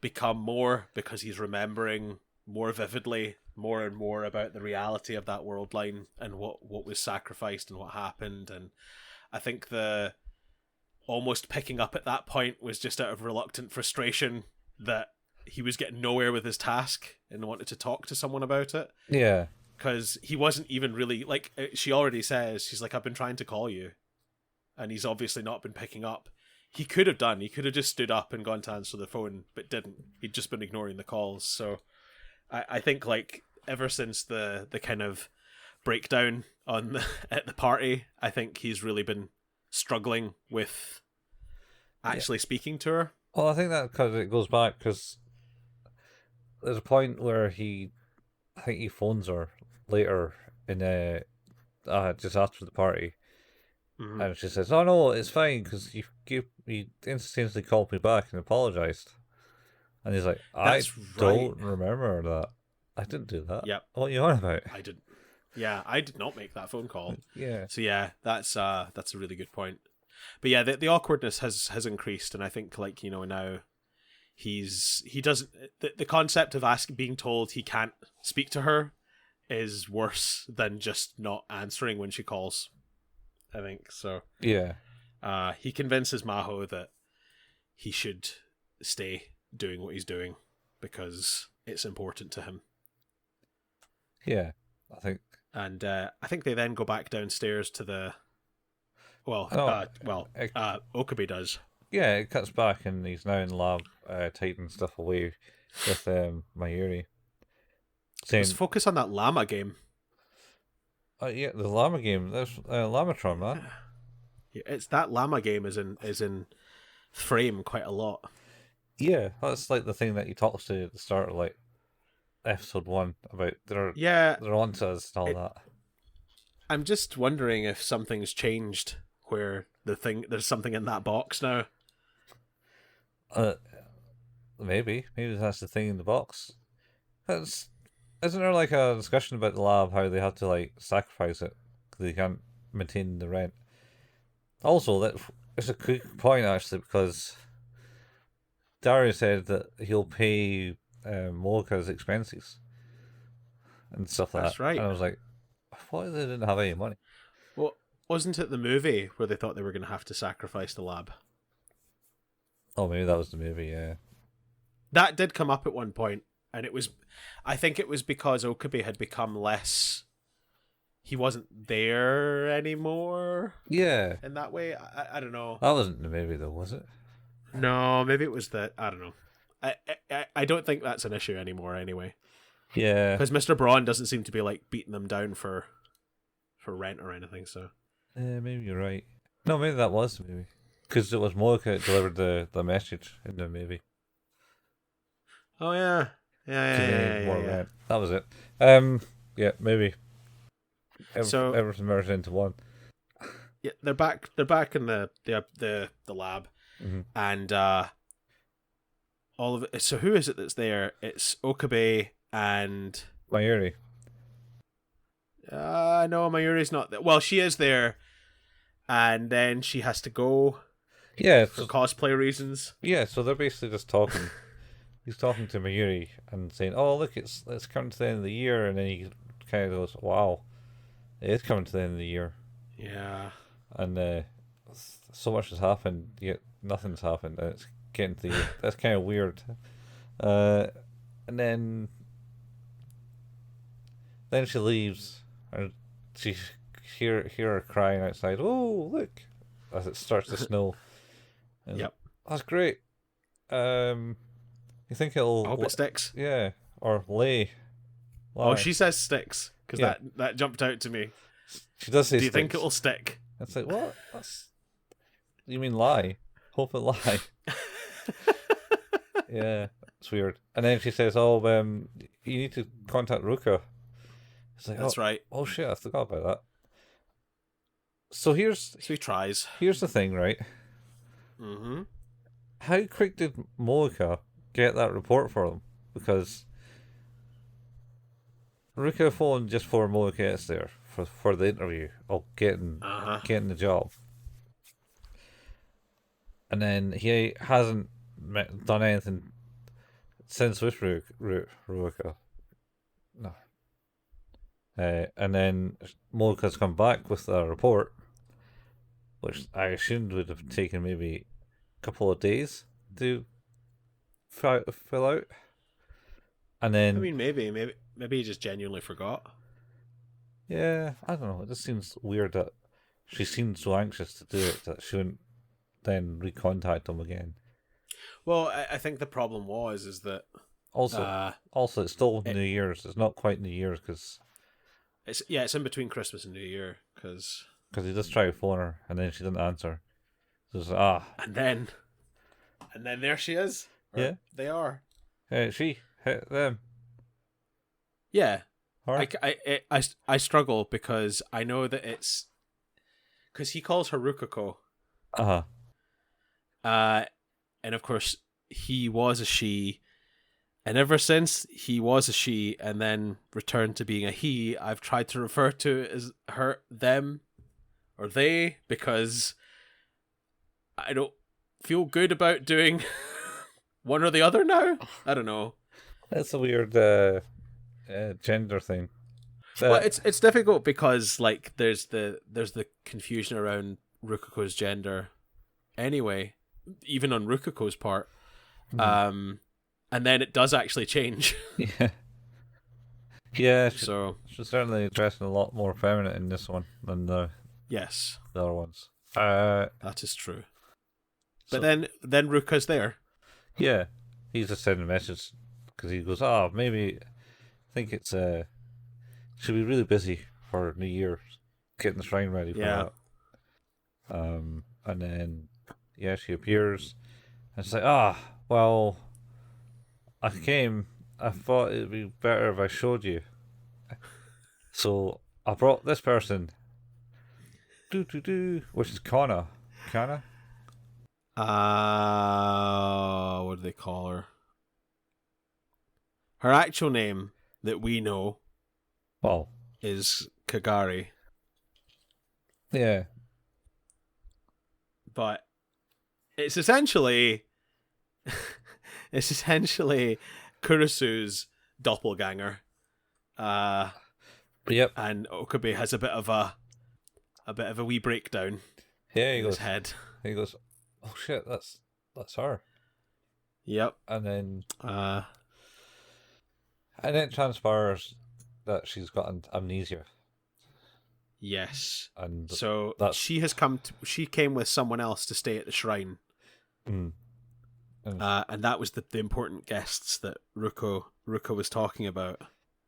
become more, because he's remembering more vividly more and more about the reality of that world line and what was sacrificed and what happened. And I think the almost picking up at that point was just out of reluctant frustration that he was getting nowhere with his task and wanted to talk to someone about it. Yeah. Because he wasn't even really, like, she already says, she's like, "I've been trying to call you." And he's obviously not been picking up. He could have just stood up and gone to answer the phone, but didn't. He'd just been ignoring the calls. So I think, like, ever since the kind of breakdown at the party, I think he's really been struggling with actually speaking to her. Well, I think that because it goes back, because there's a point where I think he phones her later in just after the party, and she says, "Oh no, it's fine because you instantly called me back and apologized." And he's like, That's don't remember that. I didn't do that. Yep. What are you on about?" I didn't. Yeah, I did not make that phone call. Yeah. So yeah, that's a really good point. But yeah, the awkwardness has increased, and I think, like, now he doesn't, the concept of being told he can't speak to her is worse than just not answering when she calls, I think. So Yeah. he convinces Maho that he should stay doing what he's doing because it's important to him. Yeah, I think. And I think they then go back downstairs to the Okabe does. yeah, it cuts back, and he's now in the lab, typing stuff away with Mayuri. Let's Saying, focus on that llama game. yeah, the llama game. There's Lamatron, man. Yeah, it's that llama game is in frame quite a lot. Yeah, that's like the thing that he talks to at the start of like episode 1 about they're onto us and all that. I'm just wondering if something's changed where there's something in that box now. Maybe that's the thing in the box. Isn't there like a discussion about the lab how they have to like sacrifice it because they can't maintain the rent? Also, it's a quick point actually because Daru said that he'll pay Mocha's expenses and stuff like That's that. right. And I was like, why they didn't have any money? Well, wasn't it the movie where they thought they were going to have to sacrifice the lab? Oh, maybe that was the movie. Yeah, that did come up at one point, and I think it was because Okabe had become less. He wasn't there anymore. Yeah. In that way, I don't know. That wasn't the movie though, was it? No, maybe it was that. I don't know. I don't think that's an issue anymore. Anyway. Yeah. Because Mr. Braun doesn't seem to be like beating them down for rent or anything. So. Yeah, maybe you're right. No, maybe that was the movie. Because it was Mocha that delivered the message in the movie. Oh yeah. Yeah. That was it. Yeah, maybe. So everything merged into one. Yeah, they're back. They're back in the lab, and all of it. So who is it that's there? It's Okabe and Mayuri. No, Mayuri's not there. Well, she is there, and then she has to go. Yeah, for cosplay reasons. Yeah, so they're basically just talking. He's talking to Mayuri and saying, "Oh, look, it's coming to the end of the year," and then he kind of goes, "Wow, it is coming to the end of the year." Yeah. And so much has happened, yet nothing's happened. And it's getting to the that's kind of weird. And then she leaves, and she hear her crying outside. Oh, look! As it starts to snow. And yep. That's great. You think it'll? I hope it sticks. Yeah, or lay. Oh, she says sticks because that jumped out to me. She does say. Do you sticks. think it will stick? It's like what? You mean lie? Hope it lie. Yeah, it's weird. And then she says, "Oh, you need to contact Ruka." It's like, that's right. Oh shit, I forgot about that. So he tries. Here's the thing, right? Mm-hmm. How quick did Mocha get that report for them? Because Ruka phoned just before Mocha gets there for the interview of getting the job, and then he hasn't done anything since with Ruka. No. And then Mocha's come back with a report, which I assumed would have taken maybe a couple of days to fill out. And then I mean, maybe he just genuinely forgot. Yeah, I don't know. It just seems weird that she seemed so anxious to do it that she wouldn't then recontact him again. Well, I think the problem is that also it's still New Year's. It's not quite New Year's because it's in between Christmas and New Year because he just tried to phone her and then she didn't answer. So it's and then there she is. Yeah, they are. She hit them. Yeah. I struggle because I know that it's because he calls her Rukako. And of course he was a she, and ever since he was a she and then returned to being a he, I've tried to refer to it as her, them, or they because I don't feel good about doing one or the other now. I don't know. That's a weird gender thing. Well, it's difficult because like there's the confusion around Rukako's gender anyway, even on Rukako's part. And then it does actually change. Yeah, so she's certainly dressing a lot more feminine in this one than the other ones. that is true. But then Ruka's there. Yeah, he's just sending a message because he goes, "Oh, maybe I think it's should be really busy for New Year, getting the shrine ready for that." And then she appears, and it's like, well, I came. I thought it'd be better if I showed you, so I brought this person. Which is Kana. Kana? What do they call her? Her actual name that we know is Kagari. Yeah. But it's essentially Kurisu's doppelganger. Yep. And Okabe has a bit of a wee breakdown. Yeah, in his head. He goes, "Oh shit, that's her." Yep. And then it transpires that she's got amnesia. Yes. And so she came with someone else to stay at the shrine. Mm. And that was the important guests that Ruka was talking about.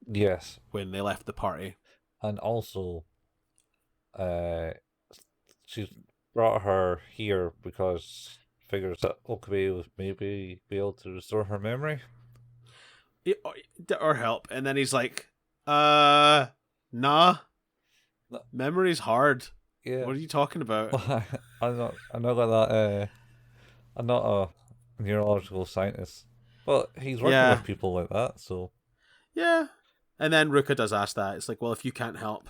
Yes. When they left the party. And also, she's brought her here because figures that Okabe will maybe be able to restore her memory. Or help. And then he's like, nah. Memory's hard. Yeah. What are you talking about? I'm not like that. I'm not a neurological scientist. But he's working with people like that, so. Yeah. And then Ruka does ask that. It's like, well, if you can't help,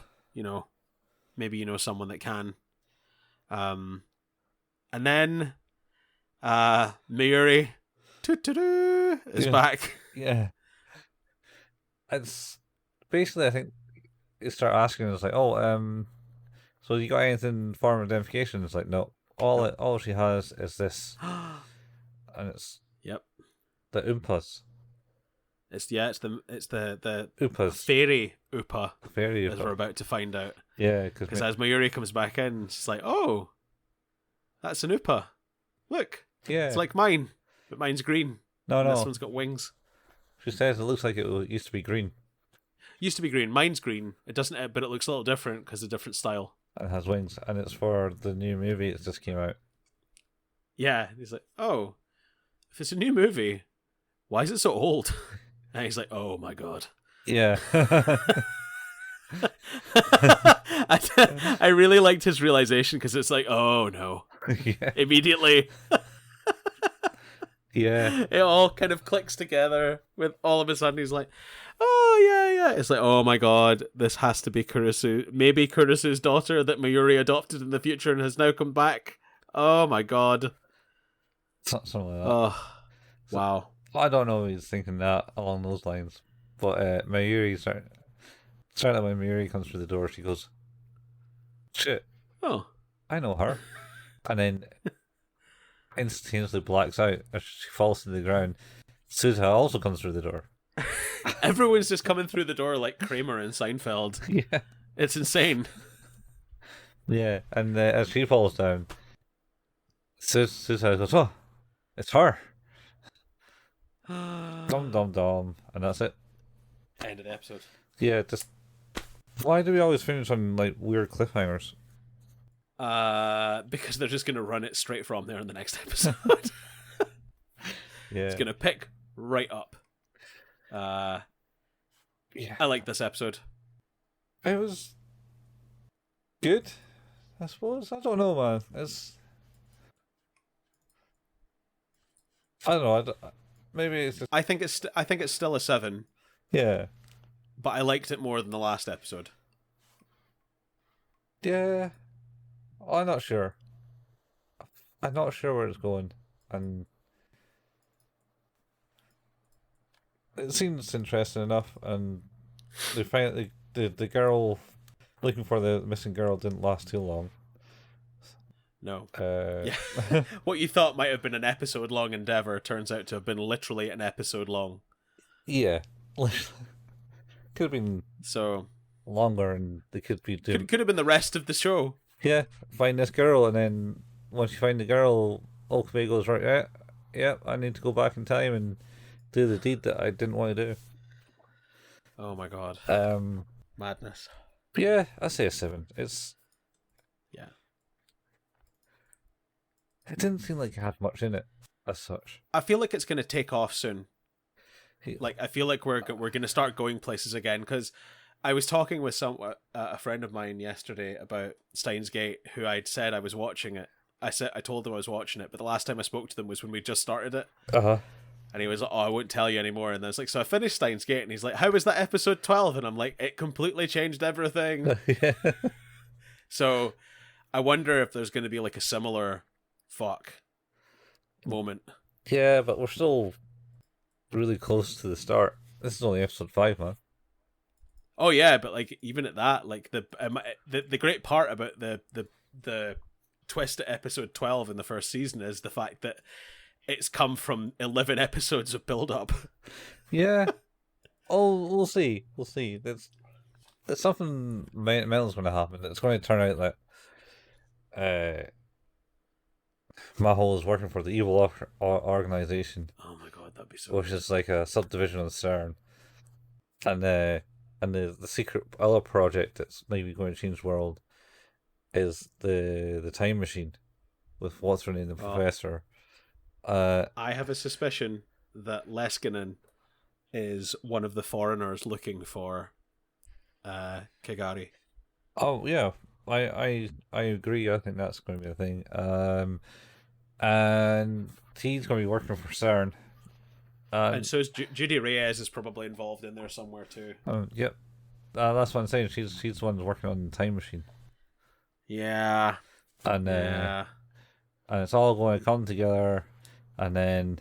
maybe you know someone that can. And then Mayuri is back. Yeah. It's basically, I think you start asking, it's like, so you got anything form of identification? It's like, no. All she has is this. And it's the Oompas. It's the Oopas. fairy Oopa. Fairy Oopa. As we're about to find out. Yeah, because as Mayuri comes back in, she's like, "Oh, that's an Oopa. Look, it's like mine, but mine's green. No, this one's got wings." She says it looks like it used to be green. Used to be green. Mine's green. It doesn't, but it looks a little different because of different style. And it has wings, and it's for the new movie that just came out. Yeah, he's like, "Oh, if it's a new movie, why is it so old?" And he's like, "Oh my god." Yeah. I really liked his realization because it's like, oh no. Yeah. Immediately. Yeah. It all kind of clicks together with all of a sudden he's like, oh yeah. It's like, oh my god, this has to be Kurisu. Maybe Kurisu's daughter that Mayuri adopted in the future and has now come back. Oh my god. Something like that. Oh, wow. I don't know if he's thinking that along those lines, but Mayuri starting when Mayuri comes through the door, she goes, "Shit! Oh, I know her," and then instantaneously blacks out as she falls to the ground. Suzuha also comes through the door. Everyone's just coming through the door like Kramer and Seinfeld. Yeah, it's insane. Yeah, and as she falls down, Suzuha goes, "Oh, it's her." Dum dum dum, and that's it. End of the episode. Yeah, just why do we always finish on like weird cliffhangers? Because they're just gonna run it straight from there in the next episode. Yeah, it's gonna pick right up. Yeah, I like this episode. It was good, I suppose. I don't know, man. I don't know. Maybe it's just... I think it's still a 7. Yeah. But I liked it more than the last episode. Yeah. I'm not sure. I'm not sure where it's going. And it seems interesting enough, and they finally the girl looking for the missing girl didn't last too long. No. Yeah. What you thought might have been an episode long endeavor turns out to have been literally an episode long. Yeah. Could have been longer, and they could be doing... Could have been the rest of the show. Yeah, find this girl, and then once you find the girl, Okabe goes, right, yeah, I need to go back in time and do the deed that I didn't want to do. Oh my god. Madness. Yeah, I say a 7. It didn't seem like it had much in it as such. I feel like it's going to take off soon. Like, I feel like we're going to start going places again, because I was talking with a friend of mine yesterday about Steins Gate, who I'd said I was watching it. I told them I was watching it, but the last time I spoke to them was when we just started it. And he was like, "Oh, I won't tell you anymore." And I was like, "So I finished Steins Gate," and he's like, "How was that episode 12?" And I'm like, "It completely changed everything." Yeah. So I wonder if there's going to be like a similar moment. Yeah, but we're still really close to the start. This is only episode 5, man. Oh yeah, but like even at that, like the great part about the twist at episode 12 in the first season is the fact that it's come from 11 episodes of build up. Yeah. Oh, we'll see. There's something mental's going to happen. It's going to turn out that Mahol is working for the evil organization. Oh my god, that'd be so. Which is like a subdivision of CERN, and the secret other project that's maybe going to change the world is the time machine with what's her name, the professor. I have a suspicion that Leskinen is one of the foreigners looking for Kagari. Oh yeah, I agree. I think that's going to be a thing. And he's going to be working for CERN. And so is Judy Reyes is probably involved in there somewhere too. Yep. That's what I'm saying. She's the one working on the time machine. Yeah. And it's all going to come together, and then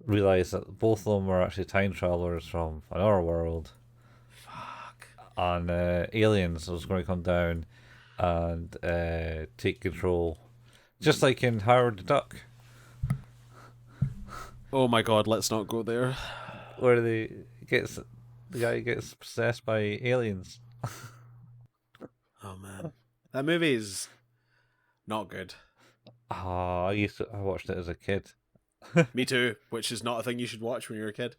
realize that both of them are actually time travelers from another world. Fuck. And aliens was going to come down and take control, just like in Howard the Duck. Oh my god, let's not go there. Where the guy gets possessed by aliens. Oh man, that movie is not good. I watched it as a kid. Me too, which is not a thing you should watch when you're a kid.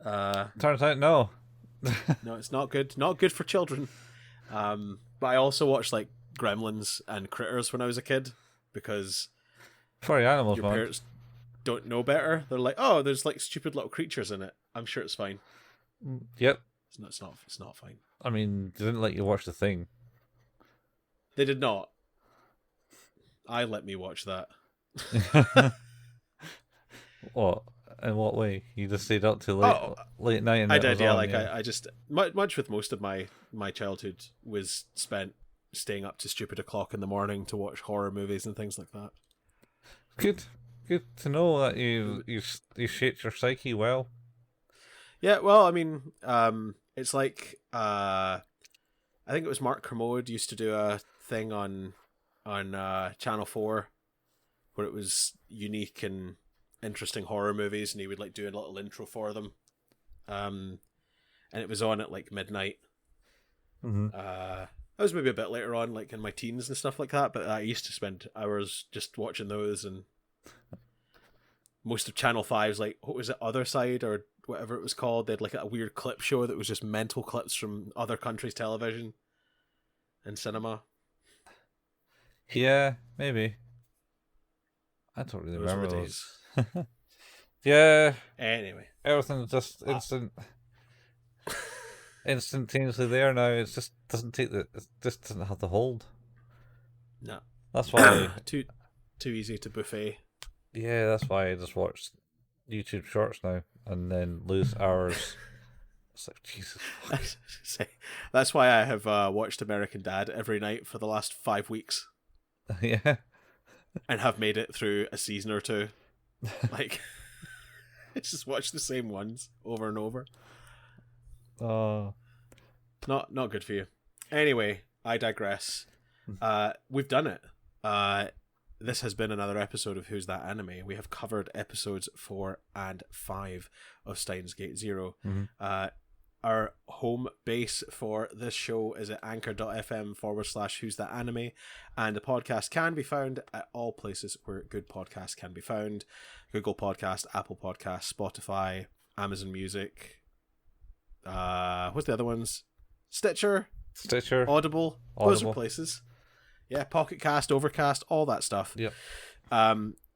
Turns out no. No, it's not good. Not good for children. But I also watched like Gremlins and Critters when I was a kid, because for the animals, your man. parents don't know better. They're like, oh, there's like stupid little creatures in it. I'm sure it's fine. Yep. It's not fine. I mean, they didn't let you watch The Thing. They did not. I let me watch that. What? In what way? You just stayed up till late night and I did, yeah. On, I just much with most of my childhood was spent staying up to stupid o'clock in the morning to watch horror movies and things like that. Good to know that you shaped your psyche well. Yeah, well, I mean, it's like I think it was Mark Kermode used to do a thing on Channel 4 where it was unique and interesting horror movies, and he would like do a little intro for them, and it was on at like midnight. Mm-hmm. I was maybe a bit later on, like in my teens and stuff like that, but I used to spend hours just watching those. And most of Channel 5's like, what was it, Other Side or whatever it was called, they had like a weird clip show that was just mental clips from other countries' television and cinema. Yeah, maybe. I don't really remember those. Yeah. Anyway, everything's just instantaneously there now. It just doesn't have the hold. No, that's why too easy to buffet. Yeah, that's why I just watch YouTube shorts now and then lose hours. It's like, Jesus fuck. That's why I have watched American Dad every night for the last 5 weeks. Yeah. And have made it through a season or two. Like, I just watch the same ones over and over. Not good for you. Anyway, I digress. We've done it. This has been another episode of Who's That Anime. We have covered episodes 4 and 5 of Steins Gate Zero. Mm-hmm. our home base for this show is at anchor.fm/who's that anime, and the podcast can be found at all places where good podcasts can be found: Google Podcast, Apple Podcast, Spotify, Amazon Music, what's the other ones? Stitcher, Audible. Those are places. Yeah, Pocket Cast, Overcast, all that stuff. Yep.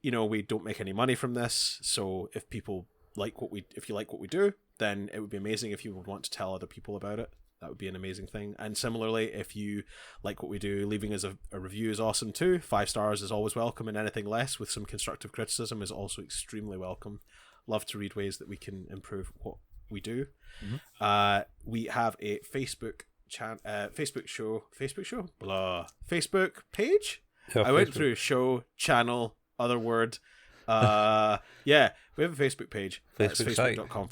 We don't make any money from this, so if people if you like what we do, then it would be amazing if you would want to tell other people about it. That would be an amazing thing. And similarly, if you like what we do, leaving us a review is awesome too. 5 stars is always welcome, and anything less with some constructive criticism is also extremely welcome. Love to read ways that we can improve what we do. Mm-hmm. We have a Facebook page. Yeah, I went through show, channel, other word. Yeah, we have a Facebook page. That's facebook.com/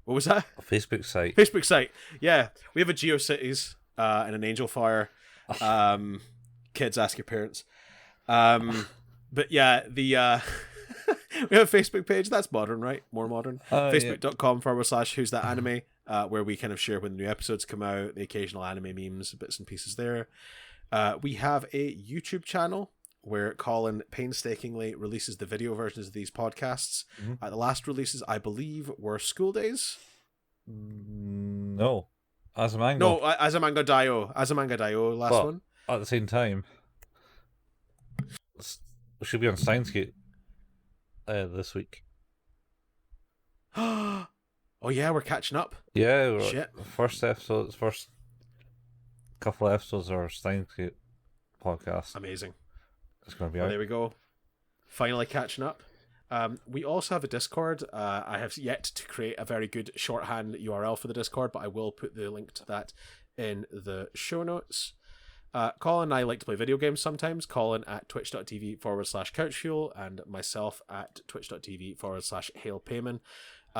what was that? A Facebook site. Facebook site. Yeah, we have a GeoCities and an Angel Fire. Kids, ask your parents. But yeah, the we have a Facebook page. That's modern, right? More modern. Facebook.com/ who's that anime, where we kind of share when the new episodes come out, the occasional anime memes, bits and pieces there. We have a YouTube channel where Colin painstakingly releases the video versions of these podcasts. Mm-hmm. The last releases, I believe, were School Days. No. Azumanga. No, Azumanga Daioh, last one. At the same time, we should be on Steins this week. Oh yeah, we're catching up. Yeah, shit. First couple of episodes are Steins podcast. Amazing. It's going to be out. There we go. Finally catching up. We also have a Discord. I have yet to create a very good shorthand URL for the Discord, but I will put the link to that in the show notes. Colin and I like to play video games sometimes. Colin at twitch.tv/couchfuel and myself at twitch.tv/hailpayman.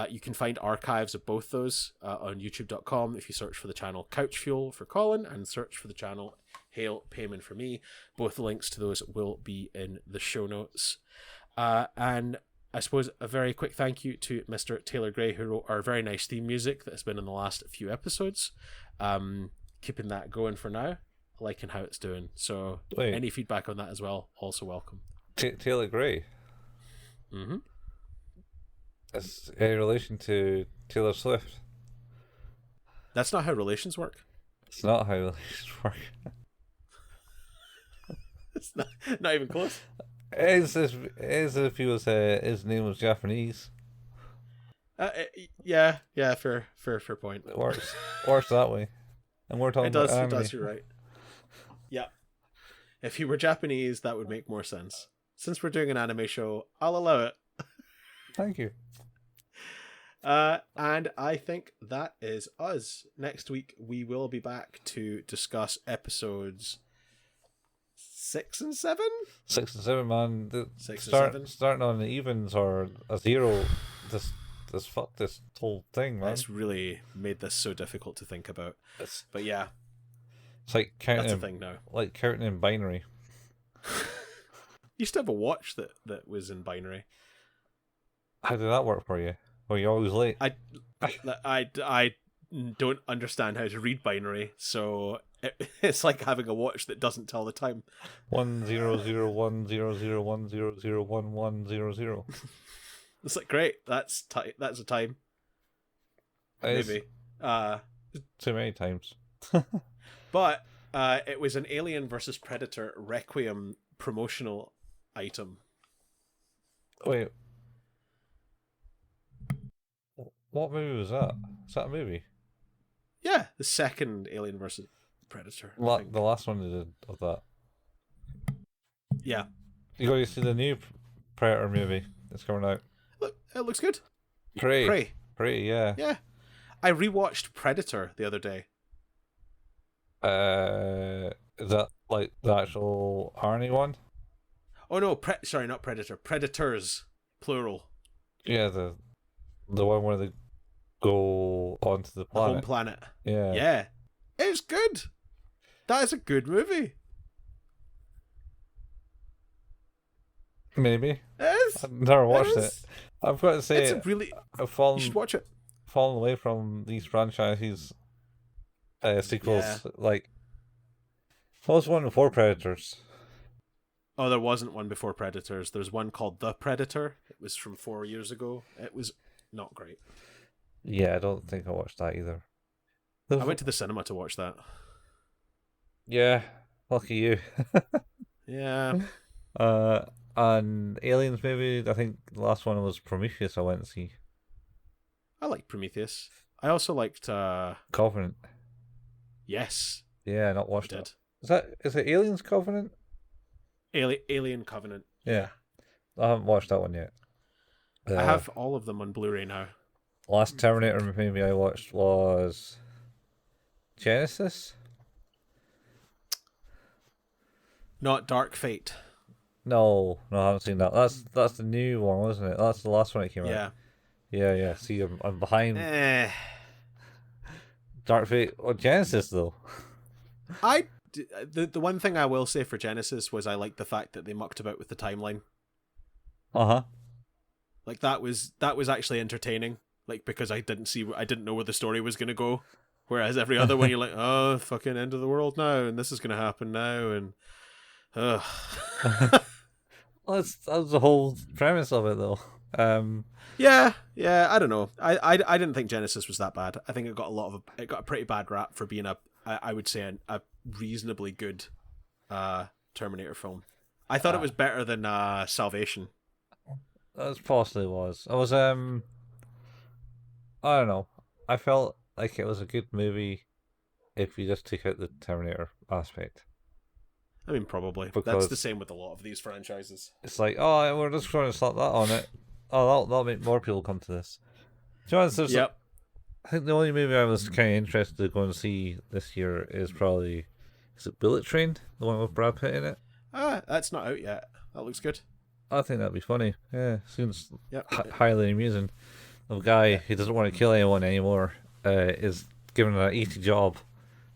You can find archives of both those on youtube.com if you search for the channel Couchfuel for Colin and search for the channel Hail Payment for me. Both links to those will be in the show notes. And I suppose a very quick thank you to Mr. Taylor Gray, who wrote our very nice theme music that has been in the last few episodes. Keeping that going for now, liking how it's doing. So any feedback on that as well, also welcome. Taylor Gray? Mm-hmm. Is in relation to Taylor Swift? That's not how relations work. It's not how relations work. It's not even close. As if he was his name was Japanese. Yeah, fair point. It works that way, and we're talking about anime. It does. You're right. Yeah, if he were Japanese, that would make more sense. Since we're doing an anime show, I'll allow it. Thank you. And I think that is us. Next week we will be back to discuss episodes 6 and 7. 6 and 7, man. 6 and 7. Starting on the evens or a 0. This whole thing, man. It's really made this so difficult to think about. But yeah, it's like counting. That's a thing now. Like counting in binary. You used to have a watch that was in binary. How did that work for you? Were you always late? I don't understand how to read binary, so it's like having a watch that doesn't tell the time. 1001001001001100. It's like, great. That's a time. Maybe. Too many times. But it was an Alien versus Predator Requiem promotional item. Wait. What movie was that? Is that a movie? Yeah, the second Alien versus Predator. The last one they did of that. Yeah. You got to see the new Predator movie that's coming out. Look, it looks good. Prey, yeah. Yeah. I rewatched Predator the other day. Is that like the actual Arnie one? Oh no, sorry, not Predator. Predators, plural. Yeah, the one where they go onto the planet. The home planet. Yeah. Yeah. It's good. That is a good movie. Maybe. It is. I've never watched it. I've got to say, it's a really. I've fallen, you should watch it. fallen away from these franchises sequels. Yeah. Like, what was one before Predators? Oh, there wasn't one before Predators. There's one called The Predator. It was from 4 years ago. It was not great. Yeah, I don't think I watched that either. I went to the cinema to watch that. Yeah, lucky you. Yeah. And Aliens, maybe. I think the last one was Prometheus. I went to see. I liked Prometheus. I also liked Covenant. Yes. Yeah, not I watched did. it. Is it Aliens Covenant? Alien Covenant. Yeah. I haven't watched that one yet. I have all of them on Blu-ray now. Last Terminator movie I watched was Genesis. Not Dark Fate. No, I haven't seen that. That's the new one, wasn't it? That's the last one that came out. Yeah. See, I'm behind. Dark Fate. Oh, Genesis though. The one thing I will say for Genesis was I liked the fact that they mucked about with the timeline. Like that was actually entertaining. Like, because I didn't know where the story was gonna go. Whereas every other one you're like, oh, fucking end of the world now, and this is gonna happen now, and Well, that's the whole premise of it though. yeah, I don't know. I didn't think Genesis was that bad. I think it got a pretty bad rap for being I would say a reasonably good Terminator film. I thought it was better than Salvation. That possibly was. I was I don't know. I felt like it was a good movie if you just took out the Terminator aspect. I mean, probably. Because that's the same with a lot of these franchises. It's like, oh, we're just going to slap that on it. Oh, that'll make more people come to this. Do you know, Yep. I think the only movie I was kind of interested in going to see this year is it Bullet Train? The one with Brad Pitt in it? That's not out yet. That looks good. I think that'd be funny. Yeah, seems Yep. highly amusing. A guy who doesn't want to kill anyone anymore is given an easy job,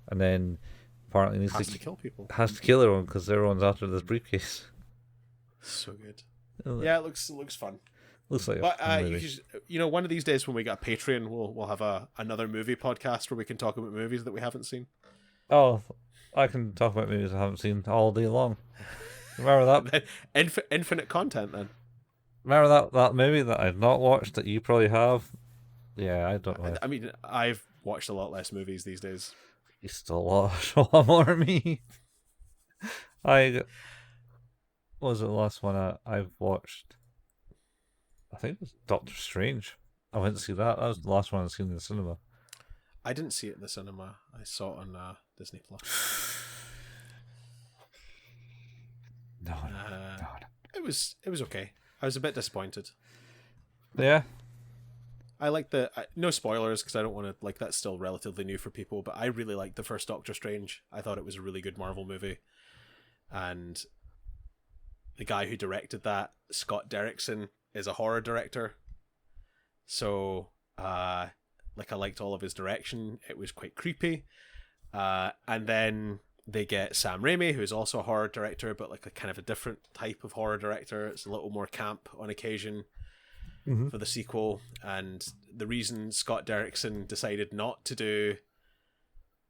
and then apparently needs has to kill people. Has to kill everyone because everyone's after this briefcase. So good. Yeah, it looks fun. Looks like. But one of these days when we get a Patreon, we'll have another movie podcast where we can talk about movies that we haven't seen. Oh, I can talk about movies I haven't seen all day long. Remember that? Infinite content then. Remember that movie that I've not watched that you probably have? Yeah, I don't know. I mean, I've watched a lot less movies these days. You still watch a lot more than me. What was the last one I've watched? I think it was Doctor Strange. I went to see that. That was the last one I've seen in the cinema. I didn't see it in the cinema. I saw it on Disney Plus. No. It was okay. I was a bit disappointed. Yeah. I like no spoilers because I don't want to, like, that's still relatively new for people, but I really liked the first Doctor Strange. I thought it was a really good Marvel movie. And the guy who directed that, Scott Derrickson, is a horror director. So, I liked all of his direction. It was quite creepy. And then they get Sam Raimi, who is also a horror director, but like a kind of a different type of horror director. It's a little more camp on occasion for the sequel. And the reason Scott Derrickson decided not to do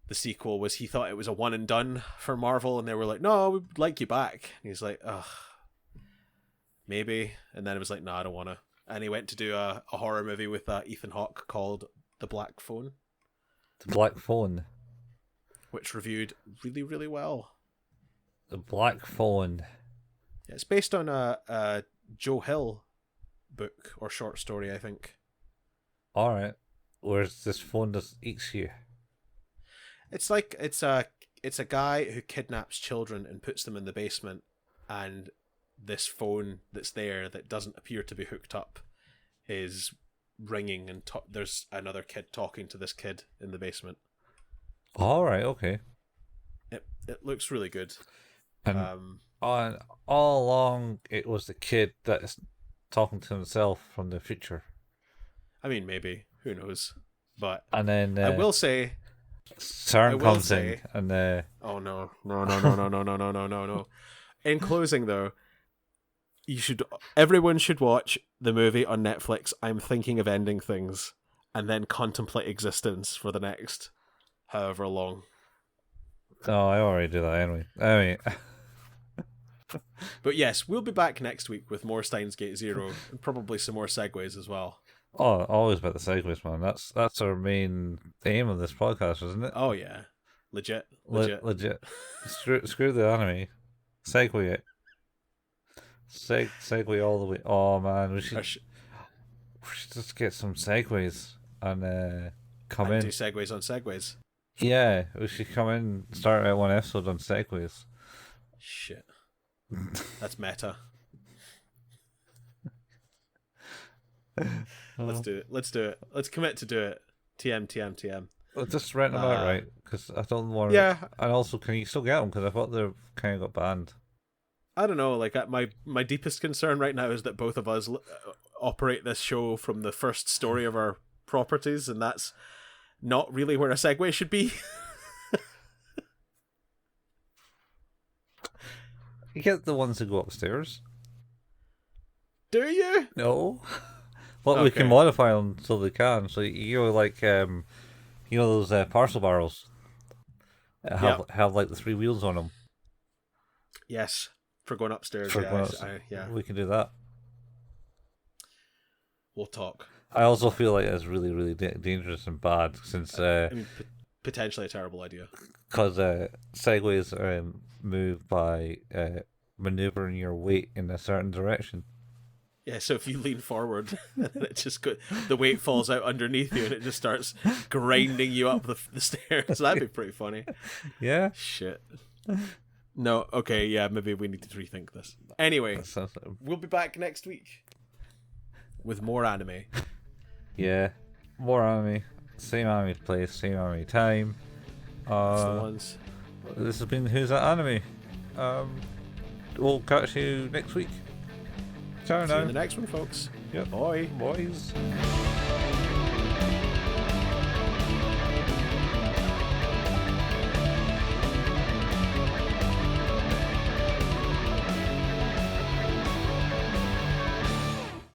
the sequel was he thought it was a one and done for Marvel, and they were like, no, we'd like you back. And he's like, ugh, maybe. And then it was like, no, I don't want to. And he went to do a horror movie with Ethan Hawke called The Black Phone. The Black Phone. Which reviewed really, really well. The Black Phone. Yeah, it's based on a Joe Hill book or short story, I think. Alright. Where's this phone that eats you? It's like it's a guy who kidnaps children and puts them in the basement, and this phone that's there that doesn't appear to be hooked up is ringing, and there's another kid talking to this kid in the basement. Alright, okay. It looks really good. And all along it was the kid that's talking to himself from the future. I mean, maybe. Who knows? But and then I will say CERN comes in and oh no. In closing though, everyone should watch the movie on Netflix, I'm Thinking of Ending Things. and then contemplate existence for the next however long. Oh, I already do that anyway. Anyway. But yes, we'll be back next week with more Steins Gate Zero and probably some more segues as well. Oh, always about the segues, man. That's our main aim of this podcast, isn't it? Oh yeah, legit. Legit. Screw the anime. Segue it. Segue all the way. Oh man, we should just get some segues and come in. Do segues on segues. Yeah, we should come in, start out one episode on segues. Shit. That's meta. Let's do it. Let's commit to do it. TM. Well, just rent them out, right? Because I don't want. Yeah. And also, can you still get them? Because I thought they kind of got banned. I don't know. Like my deepest concern right now is that both of us operate this show from the first story of our properties, and that's not really where a segue should be. You get the ones that go upstairs. Do you? No. Well, we can modify them so they can. So like those parcel barrels have like the 3 wheels on them. Yes, for going upstairs. Yeah, we can do that. We'll talk. I also feel like it's really, really dangerous and bad since potentially a terrible idea. Because segways are moved by maneuvering your weight in a certain direction. Yeah, so if you lean forward, and it just the weight falls out underneath you, and it just starts grinding you up the stairs. That'd be pretty funny. Yeah. Shit. No. Okay. Yeah. Maybe we need to rethink this. Anyway, we'll be back next week with more anime. Yeah, more anime. Same anime place, same anime time. That's the ones. This has been Who's That Anime. We'll catch you next week. Ciao now. See you in the next one, folks. Yep. Bye. Boys.